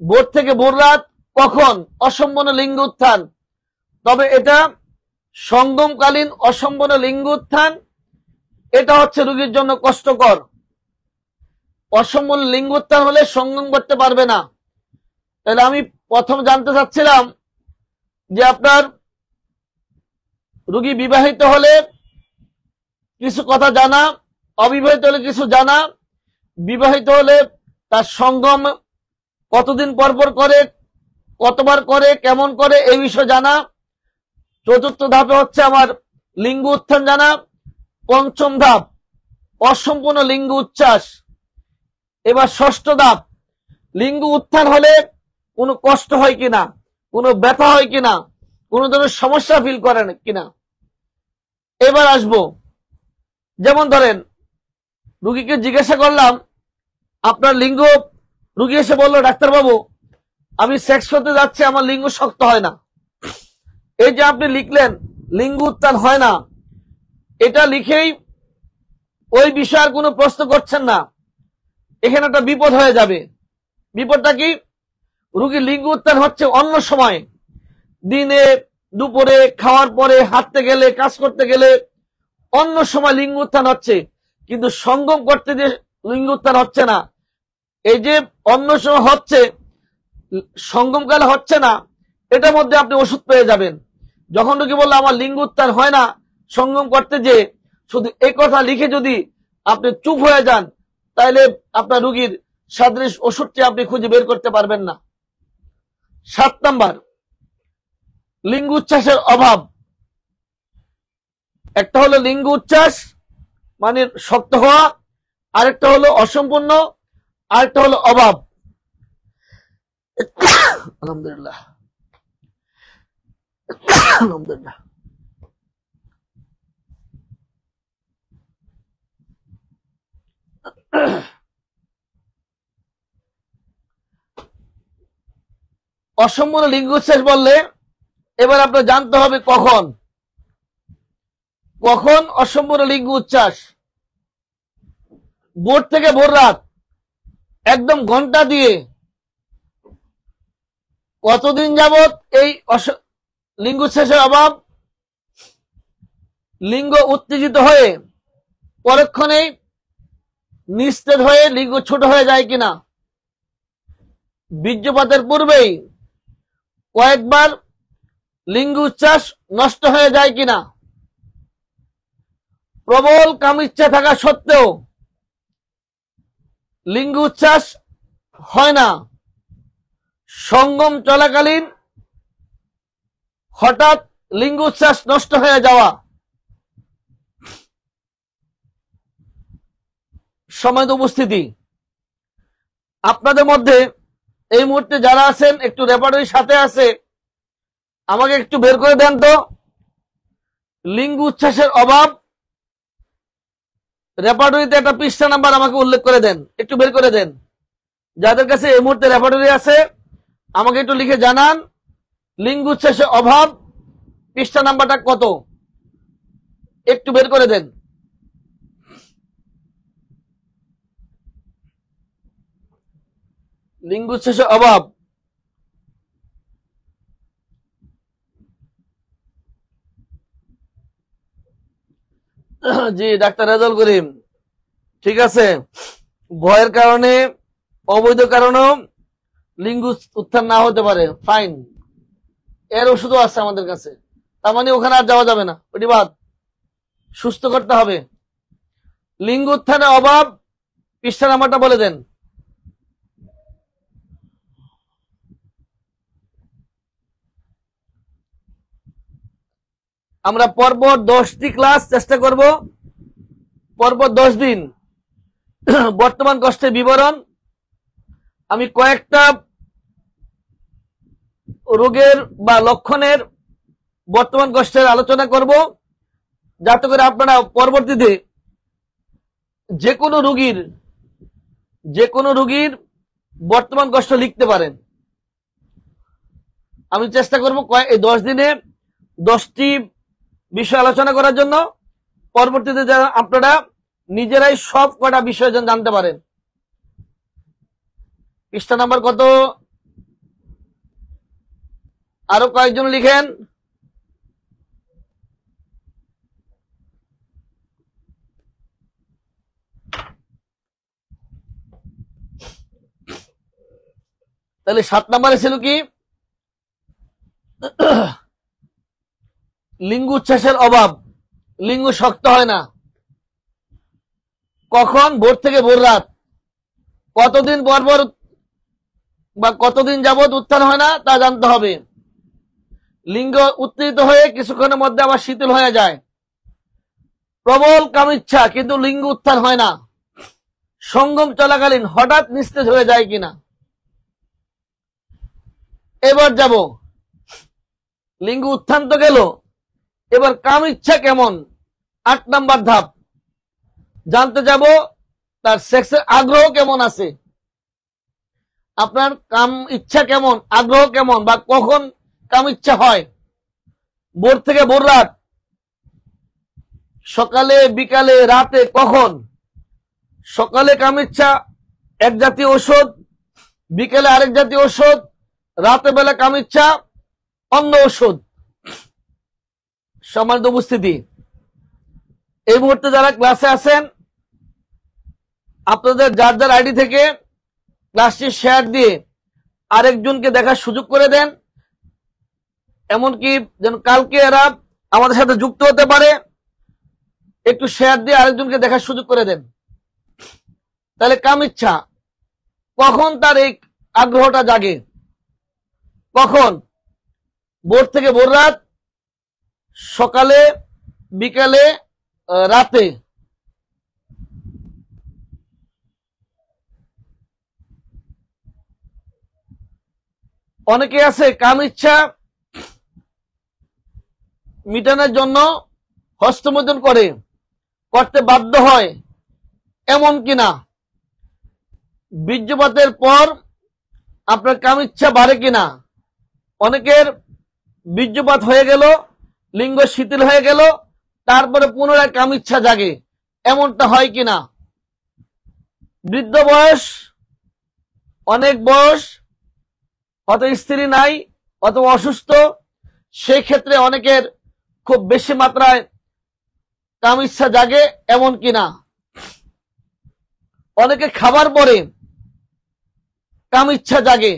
Speaker 1: ভোর থেকে ভোর রাত কখন অসম্পূর্ণ লিঙ্গ উত্থান? তবে এটা সঙ্গমকালীন অসম্পূর্ণ লিঙ্গ উত্থান, এটা হচ্ছে রোগীর জন্য কষ্টকর। অসম্পূর্ণ লিঙ্গ উত্থান হলে সঙ্গম করতে পারবে না। তাহলে আমি প্রথম জানতে চাচ্ছিলাম যে আপনার রোগী বিবাহিত হলে কিছু কথা জানা, অবিবাহিত হলে কিছু জানা, বিবাহিত হলে তার সঙ্গম কতদিন পর পর করে, কতবার করে, কেমন করে, এই বিষয়ে জানা। চতুর্থ ধাপে হচ্ছে আমার লিঙ্গ উত্থান জানা। পঞ্চম ধাপ অসম্পূর্ণ লিঙ্গ উচ্ছ্বাস। এবার ষষ্ঠ ধাপ লিঙ্গ উত্থান হলে কোনো কষ্ট হয় কিনা, কোনো ব্যথা হয় কিনা, কোনো ধরনের সমস্যা ফিল করেন কিনা। এবার আসবো, যেমন ধরেন রুগীকে জিজ্ঞাসা করলাম আপনার লিঙ্গ, রুগী এসে বললো ডাক্তারবাবু আমি সেক্স করতে যাচ্ছি, আমার লিঙ্গ শক্ত হয় না। এই যে আপনি লিখলেন লিঙ্গ উত্থান হয় না, এটা লিখেই ওই বিষয়ের কোনো প্রশ্ন করছেন না, এখানে একটা বিপদ হয়ে যাবে। বিপদটা কি? রুগীর লিঙ্গ উত্থান হচ্ছে অন্য সময়, দিনে, দুপুরে, খাওয়ার পরে, হাঁটতে গেলে, কাজ করতে গেলে, অন্য সময় লিঙ্গ উত্থান হচ্ছে, কিন্তু সঙ্গম করতে যে লিঙ্গ উত্থান হচ্ছে না। এই যে অন্য সময় হচ্ছে, সঙ্গমকালে হচ্ছে না, এটার মধ্যে আপনি ওষুধ পেয়ে যাবেন। যখন রুগী বললো আমার লিঙ্গ উত্থান হয় না সঙ্গম করতে, যে শুধু এই কথা লিখে যদি আপনি চুপ হয়ে যান, তাহলে আপনার রুগীর সাদৃশ ওষুধটি আপনি খুঁজে বের করতে পারবেন না। 7 নাম্বার লিঙ্গ উচ্ছ্বাসের অভাব। একটা হলো লিঙ্গ উচ্ছ্বাস মানে শক্ত হওয়া, আরেকটা হলো অসম্পূর্ণ, আরেকটা হলো অভাব। আলহামদুলিল্লাহ, আলহামদুলিল্লাহ। অসম্পূর্ণ লিঙ্গ উচ্ছ্বাস বললে এবার আপনার জানতে হবে কখন, কখন অসম্পূর্ণ লিঙ্গ উচ্ছ্বাস। ভোর থেকে ভোর রাত একদম ঘন্টা দিয়ে কতদিন যাবত এই লিঙ্গ উচ্ছ্বাসের অভাব? লিঙ্গ উত্তেজিত হয়ে পরক্ষণেই নিস্তেজ হয়ে লিঙ্গ ছোট হয়ে যায় কিনা, বীর্যপাতের পূর্বেই কয়েকবার লিঙ্গ উচ্ছ্বাস নষ্ট হয়ে যায় কিনা, প্রবল কামিচ্ছা থাকা সত্ত্বেও লিঙ্গ উচ্ছ্বাস হয় না, সঙ্গম চলাকালীন হঠাৎ লিঙ্গ উচ্ছ্বাস নষ্ট হয়ে যাওয়া। সময় উপস্থিতি, আপনাদের মধ্যে এই মুহূর্তে যারা আছেন একটু রেপার্টরির সাথে আছে, আমাকে একটু বের করে দেন তো, লিঙ্গ উচ্ছ্বাসের অভাব রেপার্টরিতে একটা পৃষ্ঠা নাম্বার আমাকে উল্লেখ করে দেন, একটু বের করে দেন। যাদের কাছে এই মুহূর্তে রেপার্টরি আছে আমাকে একটু লিখে জানান লিঙ্গ উচ্ছ্বাসের অভাব পৃষ্ঠা নাম্বারটা কত, একটু বের করে দেন। লিঙ্গ উচ্ছ্বাসের অভাব, জি ডাক্তার রেজাউল করিম, ঠিক আছে। ভয়ের কারণে, অবৈধ কারণেও লিঙ্গ উত্থান না হতে পারে, ফাইন, এর ওষুধও আছে আমাদের কাছে, তার মানে ওখানে আর যাওয়া যাবে না, ওটি বাদ, সুস্থ করতে হবে। লিঙ্গ উত্থানের অভাব পৃষ্ঠা নাম্বারটা বলে দেন। আমরা পরপর 10টি ক্লাস চেষ্টা করব, পরপর 10 দিন বর্তমান কষ্টের বিবরণ, আমি কয়েকটা রোগের বা লক্ষণের বর্তমান কষ্টের আলোচনা করব, যাতে করে আপনারা পরবর্তীতে যে কোনো রোগীর বর্তমান কষ্ট লিখতে পারেন। আমি চেষ্টা করব এই 10 দিনে 10টি বিষয় আলোচনা করার জন্য, পরবর্তীতে আপনারা নিজেরাই সব কটা বিষয় জানতে পারেন। পৃষ্ঠা নাম্বার কত, আরো কয়েকজন লিখেন। তাহলে 7 নম্বরে ছিল কি, লিঙ্গ উচ্ছ্বাসের অভাব, লিঙ্গ শক্ত হয় না। কখন? ভোর থেকে ভোর রাত। কতদিন পর পর বা কতদিন যাবত উত্থান হয় না তা জানতে হবে। লিঙ্গ উত্তেজিত হয়ে কিছুক্ষণের মধ্যে আবার শিথিল হয়ে যায়। প্রবল কামিচ্ছা কিন্তু লিঙ্গ উত্থান হয় না। সঙ্গম চলাকালীন হঠাৎ নিস্তেজ হয়ে যায় কিনা। এবার যাব, লিঙ্গ উত্থান তো গেল, এবার কাম ইচ্ছা কেমন, 8 নাম্বার ধাপ জানতে যাব তার সেক্সের আগ্রহ কেমন আছে। আপনার কাম ইচ্ছা কেমন, আগ্রহ কেমন, বা কখন কাম ইচ্ছা হয়। ভোর থেকে ভোর রাত, সকালে বিকালে রাতে, কখন। সকালে কাম ইচ্ছা এক জাতীয় ঔষধ, বিকেলে আরেক জাতীয় ঔষধ, রাতে বেলা কাম ইচ্ছা অন্য ঔষধ। সম্মানিত উপস্থিতি, এই মুহূর্তে যারা ক্লাসে আছেন আপনাদের যার যার আইডি থেকে ক্লাসটি শেয়ার দিয়ে আরেকজনকে দেখার সুযোগ করে দেন, এমনকি যেন কালকে এরা আমাদের সাথে যুক্ত হতে পারে। একটু শেয়ার দিয়ে আরেকজনকে দেখার সুযোগ করে দেন। তাহলে কাম ইচ্ছা কখন তার এই আগ্রহটা জাগে, কখন? ভোর থেকে ভোর রাত, সকালে বিকালে রাতে। অনেকে আছে কাম ইচ্ছা মিটানোর জন্য হস্তমৈথুন করতে বাধ্য হয়, এমন কিনা। বীর্যপাতের পর আপনার কাম ইচ্ছা বাড়ে কিনা। অনেকের বীর্যপাত হয়ে গেল, লিঙ্গ শিথিল হয়ে গেল, তারপরে পুনরায় কাম ইচ্ছা জাগে, এমনটা হয় কিনা। বৃদ্ধ বয়স, অনেক বয়স, হয়তো স্ত্রী নাই অথবা অসুস্থ, সেই ক্ষেত্রে অনেকের খুব বেশি মাত্রায় কাম ইচ্ছা জাগে, এমন কিনা। অনেকে খাবার পরে কাম ইচ্ছা জাগে।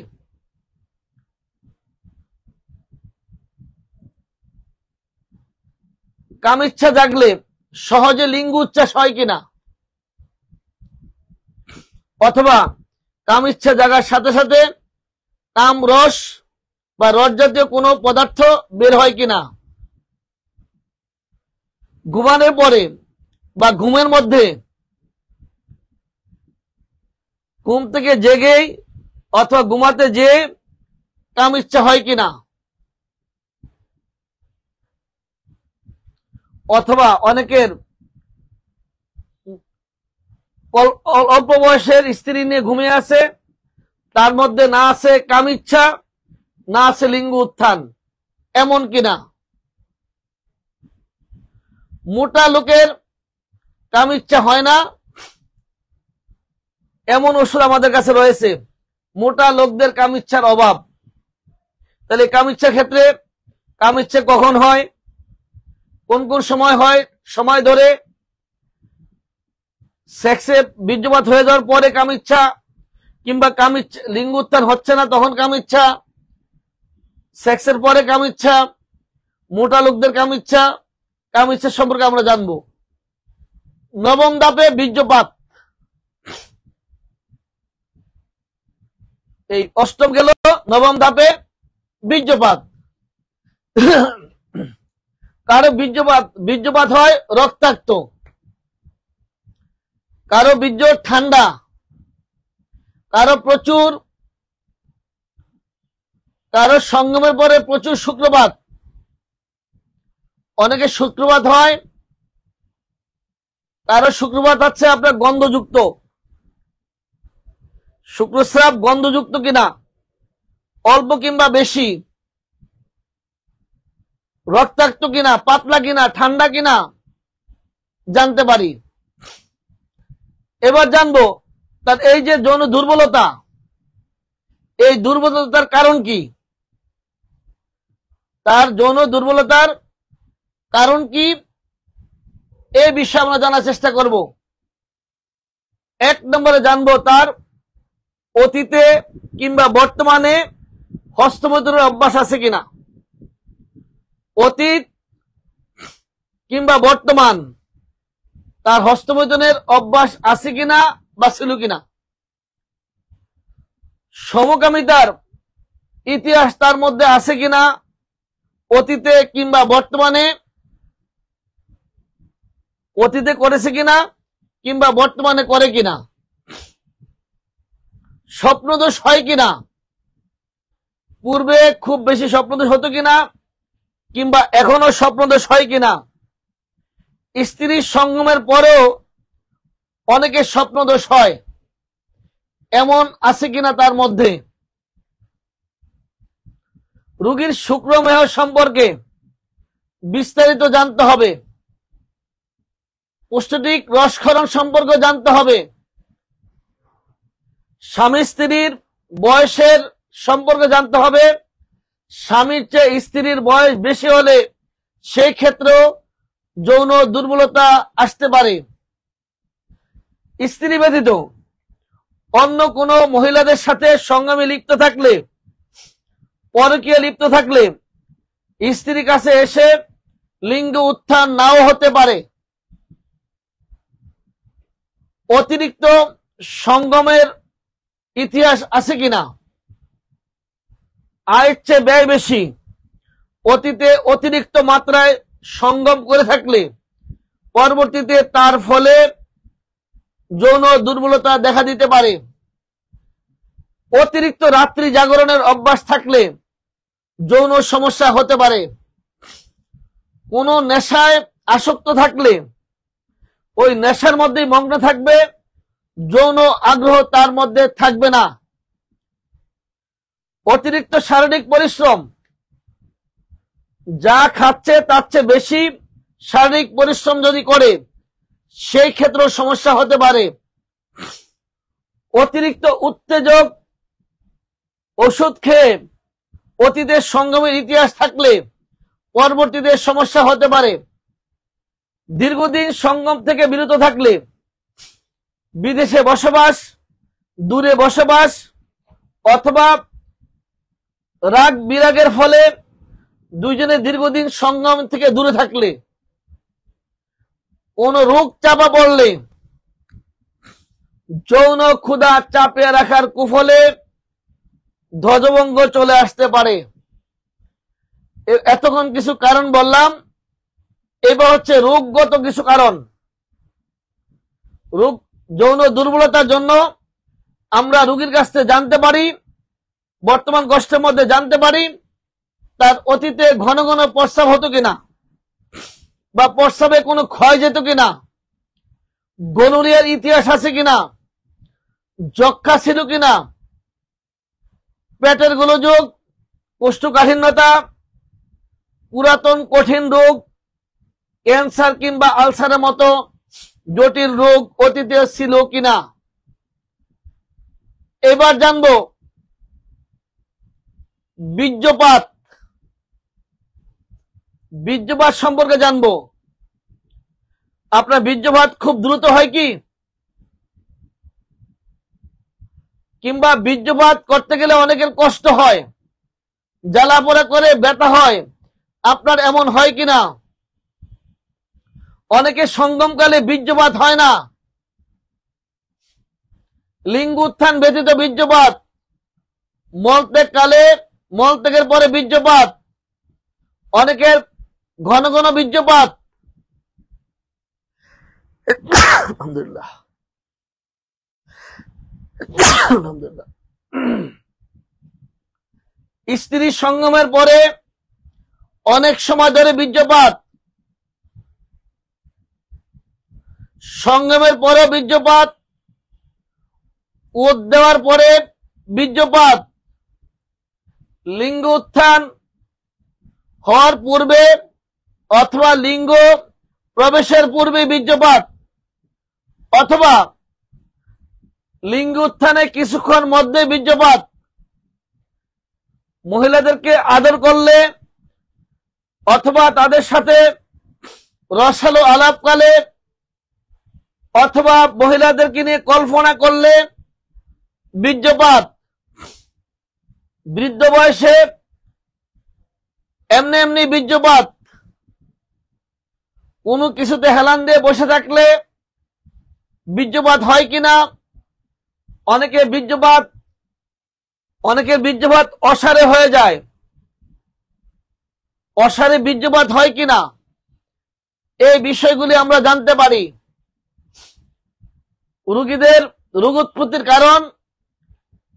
Speaker 1: কাম ইচ্ছা জাগলে সহজে লিঙ্গ উচ্ছ্বাস হয় কিনা, অথবা কাম ইচ্ছা জাগার সাথে সাথে কাম রস বা রস জাতীয় কোনো পদার্থ বের হয় কিনা। ঘুমানোর পরে বা ঘুমের মধ্যে, ঘুম থেকে জেগেই অথবা ঘুমাতে যে কাম ইচ্ছা হয় কিনা, অথবা অনেকের অল্প বয়সের স্ত্রী নিয়ে ঘুমিয়ে আছে, তার মধ্যে না আছে কাম ইচ্ছা, না আছে লিঙ্গ উত্থান, এমন কিনা। মোটা লোকের কাম ইচ্ছা হয় না, এমন ওষুধ আমাদের কাছে রয়েছে। মোটা লোকদের কাম ইচ্ছার অভাব। তাহলে কাম ইচ্ছার ক্ষেত্রে কাম ইচ্ছে কখন হয়, কোন কোন সময় হয়, সময় ধরে সেক্সে বীর্যপাত হয়ে যাওয়ার পরে কাম ইচ্ছা, কিংবা কাম ইচ্ছা লিঙ্গ উত্থান হচ্ছে না তখন কাম ইচ্ছা, সেক্সের পরে কাম ইচ্ছা, মোটা লোকদের কাম ইচ্ছা সম্পর্কে আমরা জানবো। নবম ধাপে বীর্যপাত। এই অষ্টম গেল, নবম ধাপে বীর্যপাত। কারো বীর্যপাত হয় রক্তাক্ত, কারো বীর্য ঠান্ডা, কারো সঙ্গমের পরে প্রচুর শুক্রপাত। অনেকে শুক্রপাত হয়, কারো শুক্রপাত হচ্ছে আপনার গন্ধযুক্ত, শুক্রস্রাব গন্ধযুক্ত কিনা, অল্প কিংবা বেশি, রক্তাক্ত কিনা, পাতলা কিনা, ঠান্ডা কিনা জানতে পারি। এবার জানবো তার এই যে যৌন দুর্বলতা, এই দুর্বলতার কারণ কি, তার যৌন দুর্বলতার কারণ কি, এই বিষয়ে আমরা জানার চেষ্টা করব। এক নম্বরে জানবো তার অতীতে কিংবা বর্তমানে হস্তমৈথুনের অভ্যাস আছে কিনা। অতীত কিংবা বর্তমান তার হস্তমৈথুনের অভ্যাস আছে কিনা বা ছিল কিনা। সমকামিতার ইতিহাস তার মধ্যে আছে কিনা, অতীতে কিংবা বর্তমানে, অতীতে করেছে কিনা কিংবা বর্তমানে করে কিনা। স্বপ্নদোষ হয় কিনা, পূর্বে খুব বেশি স্বপ্নদোষ হতো কিনা কিংবা এখনো স্বপ্নদোষ হয় কিনা। স্ত্রীর সঙ্গমের পরেও অনেকের স্বপ্নদোষ হয়, এমন আছে কিনা তার মধ্যে। রোগীর শুক্রমেহ সম্পর্কে বিস্তারিত জানতে হবে, প্রোস্টেটিক রসক্ষরণ সম্পর্কে জানতে হবে, স্বামী স্ত্রীর বয়সের সম্পর্কে জানতে হবে। স্বামীর চেয়ে স্ত্রীর বয়স বেশি হলে সেই ক্ষেত্রেও যৌন দুর্বলতা আসতে পারে। স্ত্রী ব্যতীত অন্য কোনো মহিলাদের সাথে সঙ্গমে লিপ্ত থাকলে, পরকীয়া লিপ্ত থাকলে স্ত্রীর কাছে এসে লিঙ্গ উত্থান নাও হতে পারে। অতিরিক্ত সঙ্গমের ইতিহাস আছে কিনা, আয়ের চেয়ে ব্যয় বেশি, অতীতে অতিরিক্ত মাত্রায় সঙ্গম করে থাকলে পরবর্তীতে তার ফলে যৌন দুর্বলতা দেখা দিতে পারে। অতিরিক্ত রাত্রি জাগরণের অভ্যাস থাকলে যৌন সমস্যা হতে পারে। কোন নেশায় আসক্ত থাকলে ওই নেশার মধ্যেই মগ্ন থাকবে, যৌন আগ্রহ তার মধ্যে থাকবে না। অতিরিক্ত শারীরিক পরিশ্রম, যা খাচ্ছে তার চেয়ে বেশি শারীরিক পরিশ্রম যদি করে সেই ক্ষেত্রেও সমস্যা হতে পারে। অতিরিক্ত উত্তেজক ওষুধ খেয়ে অতীতের সঙ্গমের ইতিহাস থাকলে পরবর্তীতে সমস্যা হতে পারে। দীর্ঘদিন সঙ্গম থেকে বিরত থাকলে, বিদেশে বসবাস, দূরে বসবাস, অথবা রাগ বিরাগের ফলে দুইজনে দীর্ঘদিন সঙ্গম থেকে দূরে থাকলে, কোন রোগ চাপা পড়লে, যৌন ক্ষুধা চাপিয়ে রাখার কুফলে ধ্বজভঙ্গ চলে আসতে পারে। এতক্ষণ কিছু কারণ বললাম, এবার হচ্ছে রোগগত কিছু কারণ। রোগ যৌন দুর্বলতার জন্য আমরা রোগীর কাছ থেকে জানতে পারি বর্তমান গোষ্ঠীর মধ্যে জানতে পারি তার অতীতে ঘন ঘন প্রস্রাব হতো কিনা, বা প্রস্রাবে কোনো ক্ষয় যেত কিনা, গনোরিয়ার ইতিহাস আছে কিনা, যক্ষা ছিল কিনা, পেটের গোলযোগ, কোষ্ঠকাঠিন্যতা, পুরাতন কঠিন রোগ, ক্যান্সার কিংবা আলসারের মতো জটিল রোগ অতীতে ছিল কিনা। এবার জানবো বীর্যপাত। বীর্যপাত সম্পর্কে জানবো। আপনার বীর্যপাত খুব দ্রুত হয় কি, কিংবা বীর্যপাত করতে গেলে অনেকের কষ্ট হয়, জ্বালা পোড়া করে, ব্যথা হয়, আপনার এমন হয় কিনা? অনেকে সঙ্গমকালে বীর্যপাত হয় না। লিঙ্গ উত্থান ব্যতীত বীর্যপাত, মলত্যাগ কালে, মলত্যাগের পরে বীর্যপাত, অনেকের ঘন ঘন বীর্যপাত। আলহামদুলিল্লাহ, আলহামদুলিল্লাহ। স্ত্রী সঙ্গমের পরে অনেক সময় ধরে বীর্যপাত, সঙ্গমের পরে বীর্যপাত, ওদ দেওয়ার পরে বীর্যপাত, লিঙ্গ উত্থান হওয়ার পূর্বে অথবা লিঙ্গ প্রবেশের পূর্বে বীর্যপাত, অথবা লিঙ্গ উত্থানে কিছুক্ষণ মধ্যে বীর্যপাত। মহিলাদেরকে আদর করলে অথবা তাদের সাথে রসালো আলাপকালে অথবা মহিলাদেরকে নিয়ে কল্পনা করলে বীর্যপাত। বৃদ্ধ বয়সে এমনি এমনি বীর্যপাত। কোনো কিছুতে হেলান দিয়ে বসে থাকলে বীর্যপাত হয় কিনা? অনেকের বীর্যপাত অসারে হয়ে যায়। অসারে বীর্যপাত হয় কিনা এই বিষয়গুলি আমরা জানতে পারি। রোগীদের রোগ উৎপত্তির কারণ,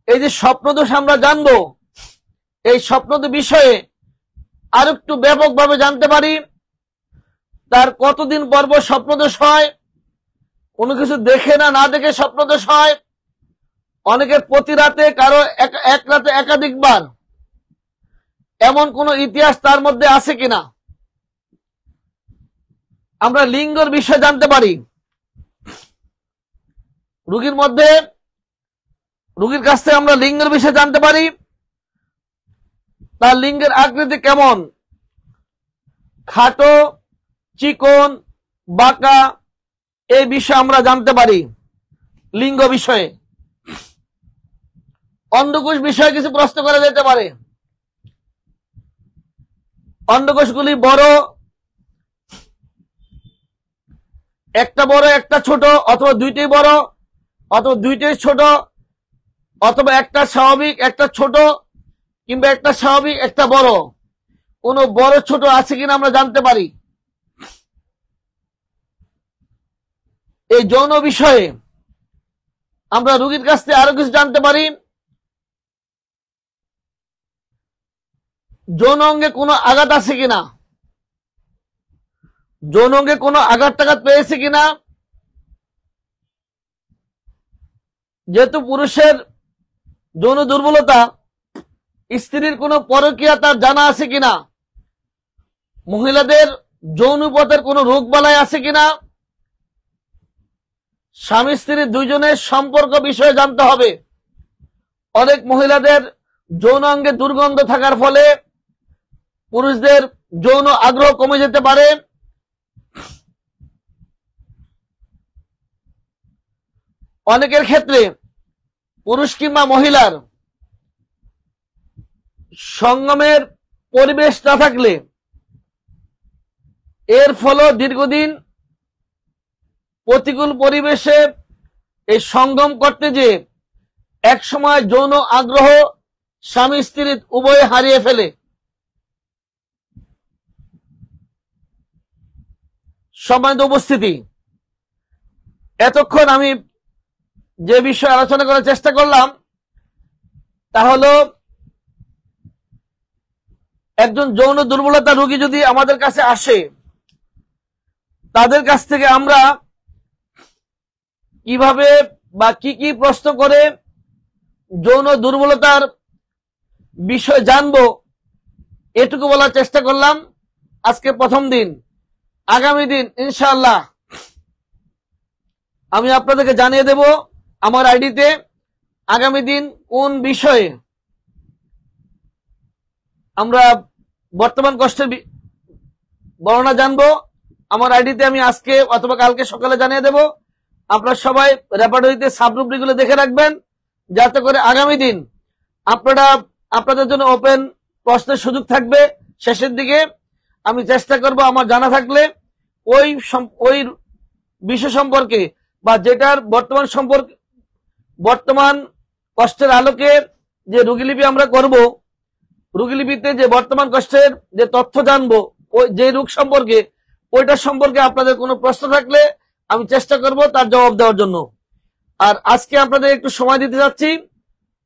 Speaker 1: এই যে স্বপ্নদোষ আমরা জানবো, এই স্বপ্নদোষ বিষয়ে আর একটু ব্যাপকভাবে জানতে পারি। তার কতদিন পর পর স্বপ্নদোষ হয়, কোনো কিছু দেখে না দেখে স্বপ্নদোষ হয়, অনেকের প্রতি রাতে, কারো এক রাতে একাধিকবার, এমন কোন ইতিহাস তার মধ্যে আছে কিনা। আমরা লিঙ্গের বিষয় জানতে পারি। রোগীর কাছ থেকে আমরা লিঙ্গের বিষয় জানতে পারি। তার লিঙ্গের আকৃতি কেমন, খাটো, চিকন, বাঁকা, এই বিষয়ে আমরা জানতে পারি লিঙ্গ বিষয়ে। অন্ডকোষ বিষয়ে কিছু প্রশ্ন করা যেতে পারে। অন্ডকোষগুলি বড়, একটা বড় একটা ছোট, অথবা দুইটাই বড় অথবা দুইটাই ছোট, অথবা একটা স্বাভাবিক একটা ছোট, কিংবা একটা স্বাভাবিক একটা বড়। কোনো বড় ছোট আছে কিনা আমরা জানতে পারি। এই যৌন বিষয়ে আমরা রোগীর কাছ থেকে আরো কিছু জানতে পারি। যৌন অঙ্গে কোনো আঘাত আছে কিনা, যৌন অঙ্গে কোনো আঘাত টাঘাত পেয়েছে কিনা। যেহেতু পুরুষের যৌন দুর্বলতা, স্ত্রীর কোনো পরকীয়া তার জানা আছে কিনা। মহিলাদের যৌন পথের কোনো রোগ বালাই আছে কিনা। স্বামী স্ত্রী দুইজনের সম্পর্ক বিষয়ে জানতে হবে। অনেক মহিলাদের যৌন অঙ্গে দুর্গন্ধ থাকার ফলে পুরুষদের যৌন আগ্রহ কমে যেতে পারে। অনেকের ক্ষেত্রে পুরুষ কিংবা মহিলার সঙ্গমের পরিবেশ না থাকলে এর ফলে দীর্ঘদিন প্রতিকূল পরিবেশে এই সঙ্গম করতে যে এক সময় যৌন আগ্রহ স্বামী স্ত্রী উভয়ে হারিয়ে ফেলে। সম্মানিত উপস্থিতি, এতক্ষণ আমি যে বিষয়ে আলোচনা করার চেষ্টা করলাম তা হলো একজন যৌন দুর্বলতা রোগী যদি আমাদের কাছে আসে, তাদের কাছ থেকে আমরা কিভাবে বা কি কি প্রশ্ন করে যৌন দুর্বলতার বিষয় জানবো, এটুকু বলার চেষ্টা করলাম। আজকে প্রথম দিন, আগামী দিন ইনশাআল্লাহ আমি আপনাদেরকে জানিয়ে দেব আমার আইডিতে আগামী দিন কোন বিষয়ে আমরা বর্তমান কষ্টের বর্ণনা জানবো। আমার আইডিতে আমি আজকে অথবা কালকে সকালে জানিয়ে দেব। আপনারা সবাই রেপার্টরিতে সাবরুব্রিক গুলো দেখে রাখবেন, যাতে করে আগামী দিন আপনাদের জন্য ওপেন প্রশ্নের সুযোগ থাকবে। শেষের দিকে আমি চেষ্টা করব আমার জানা থাকলে ওই বিষয় সম্পর্কে বা যেটার বর্তমান কষ্টের আলোকে যে রোগীলিপি আমরা করব, রোগীলিপিতে যে বর্তমান কষ্টের যে তথ্য জানবো, যে রোগ সম্পর্কে, ওইটার সম্পর্কে আপনাদের কোনো প্রশ্ন থাকলে আমি চেষ্টা করব তার জবাব দেওয়ার জন্য। আর আজকে আপনাদের একটু সময় দিতে যাচ্ছি,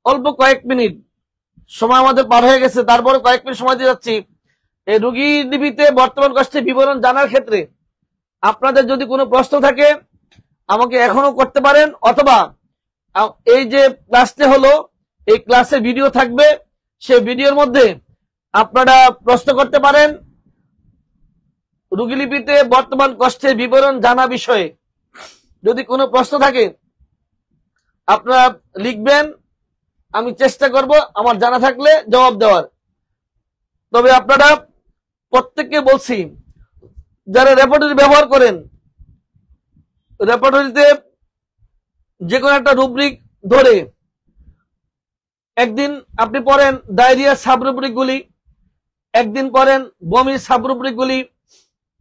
Speaker 1: অল্প কয়েক মিনিট সময় আমাদের পার হয়ে গেছে, তারপরে কয়েক মিনিট সময় দিতে যাচ্ছি এই রোগীলিপিতে বর্তমান কষ্টের বিবরণ জানার ক্ষেত্রে। আপনাদের যদি কোনো প্রশ্ন থাকে আমাকে এখনো করতে পারেন, অথবা এই যে ক্লাসটি হলো, এই ক্লাসে ভিডিও থাকবে, সেই ভিডিওর মধ্যে আপনারা প্রশ্ন করতে পারেন রোগীলিপিতে বর্তমান কষ্টের বিবরণ জানা বিষয়ে। যদি কোনো প্রশ্ন থাকে আপনারা লিখবেন, আমি চেষ্টা করব আমার জানা থাকলে জবাব দেওয়ার। তবে আপনারা প্রত্যেককে বলছি, যারা রেপার্টরি ব্যবহার করেন, রেপার্টরিতে যে কোনো একটা রুব্রিক ধরে একদিন আপনি পড়েন ডায়রিয়ার সাবরুব্রিক গুলি, একদিন পড়েন বমির সাবরুব্রিক গুলি,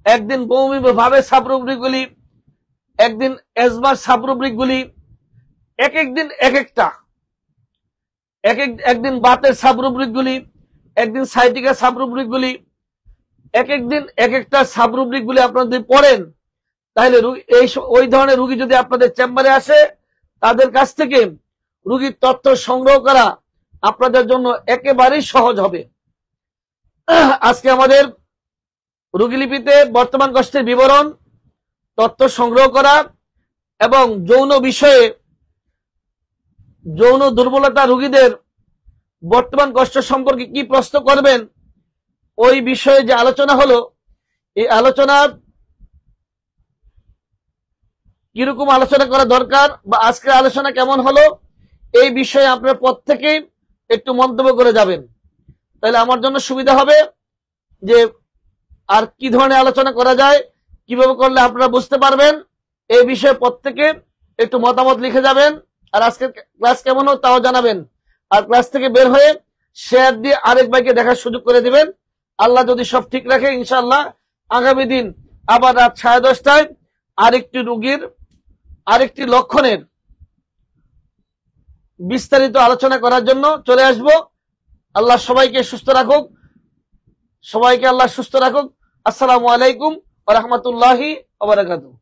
Speaker 1: একদিন বমি ভাবের সাবরুব্রিক গুলি, একদিন এজমার সাবরুব্রিক গুলি, এক একদিন এক একটা, একদিন বাতের সাবরুব্রিক গুলি, একদিন সাইটিকা সাবরুব্রিক গুলি, এক একদিন এক একটা সাবরুব্রিক গুলি আপনারা যদি পড়েন, তাহলে ওই ধরনের রোগী যদি আপনাদের চেম্বারে আসে, তাদের কাছ থেকে রোগীর তথ্য সংগ্রহ করা আপনাদের জন্য একেবারেই সহজ হবে। আজকে আমাদের রোগীলিপিতে বর্তমান কষ্টের বিবরণ, তথ্য সংগ্রহ করা এবং যৌন বিষয়ে, যৌন দুর্বলতা রোগীদের বর্তমান কষ্ট সম্পর্কে কি প্রশ্ন করবেন, ওই বিষয়ে যে আলোচনা হলো, এই আলোচনার কিরকম আলোচনা করা দরকার বা আজকের আলোচনা কেমন হলো, এই বিষয়ে আপনারা প্রত্যেকেই একটু মন্তব্য করে যাবেন। তাহলে আমার জন্য সুবিধা হবে যে আর কি ধরনের আলোচনা করা যায়, কিভাবে করলে আপনারা বুঝতে পারবেন। এই বিষয়ে প্রত্যেকে একটু মতামত লিখে যাবেন। আর আজকের ক্লাস কেমন হলো তাও জানাবেন। আর ক্লাস থেকে বের হয়ে শেয়ার দিয়ে আরেক ভাইকে দেখার সুযোগ করে দিবেন। আল্লাহ যদি সব ঠিক রাখে, ইনশাআল্লাহ আগামী দিন আবার রাত 10:30টায় আরেকটি রোগীর আরেকটি লক্ষণের বিস্তারিত আলোচনা করার জন্য চলে আসব। আল্লাহ সবাইকে সুস্থ রাখুক, সবাইকে আল্লাহ সুস্থ রাখুক। আসসালামু আলাইকুম ওয়া রাহমাতুল্লাহি ওয়া বারাকাতুহু।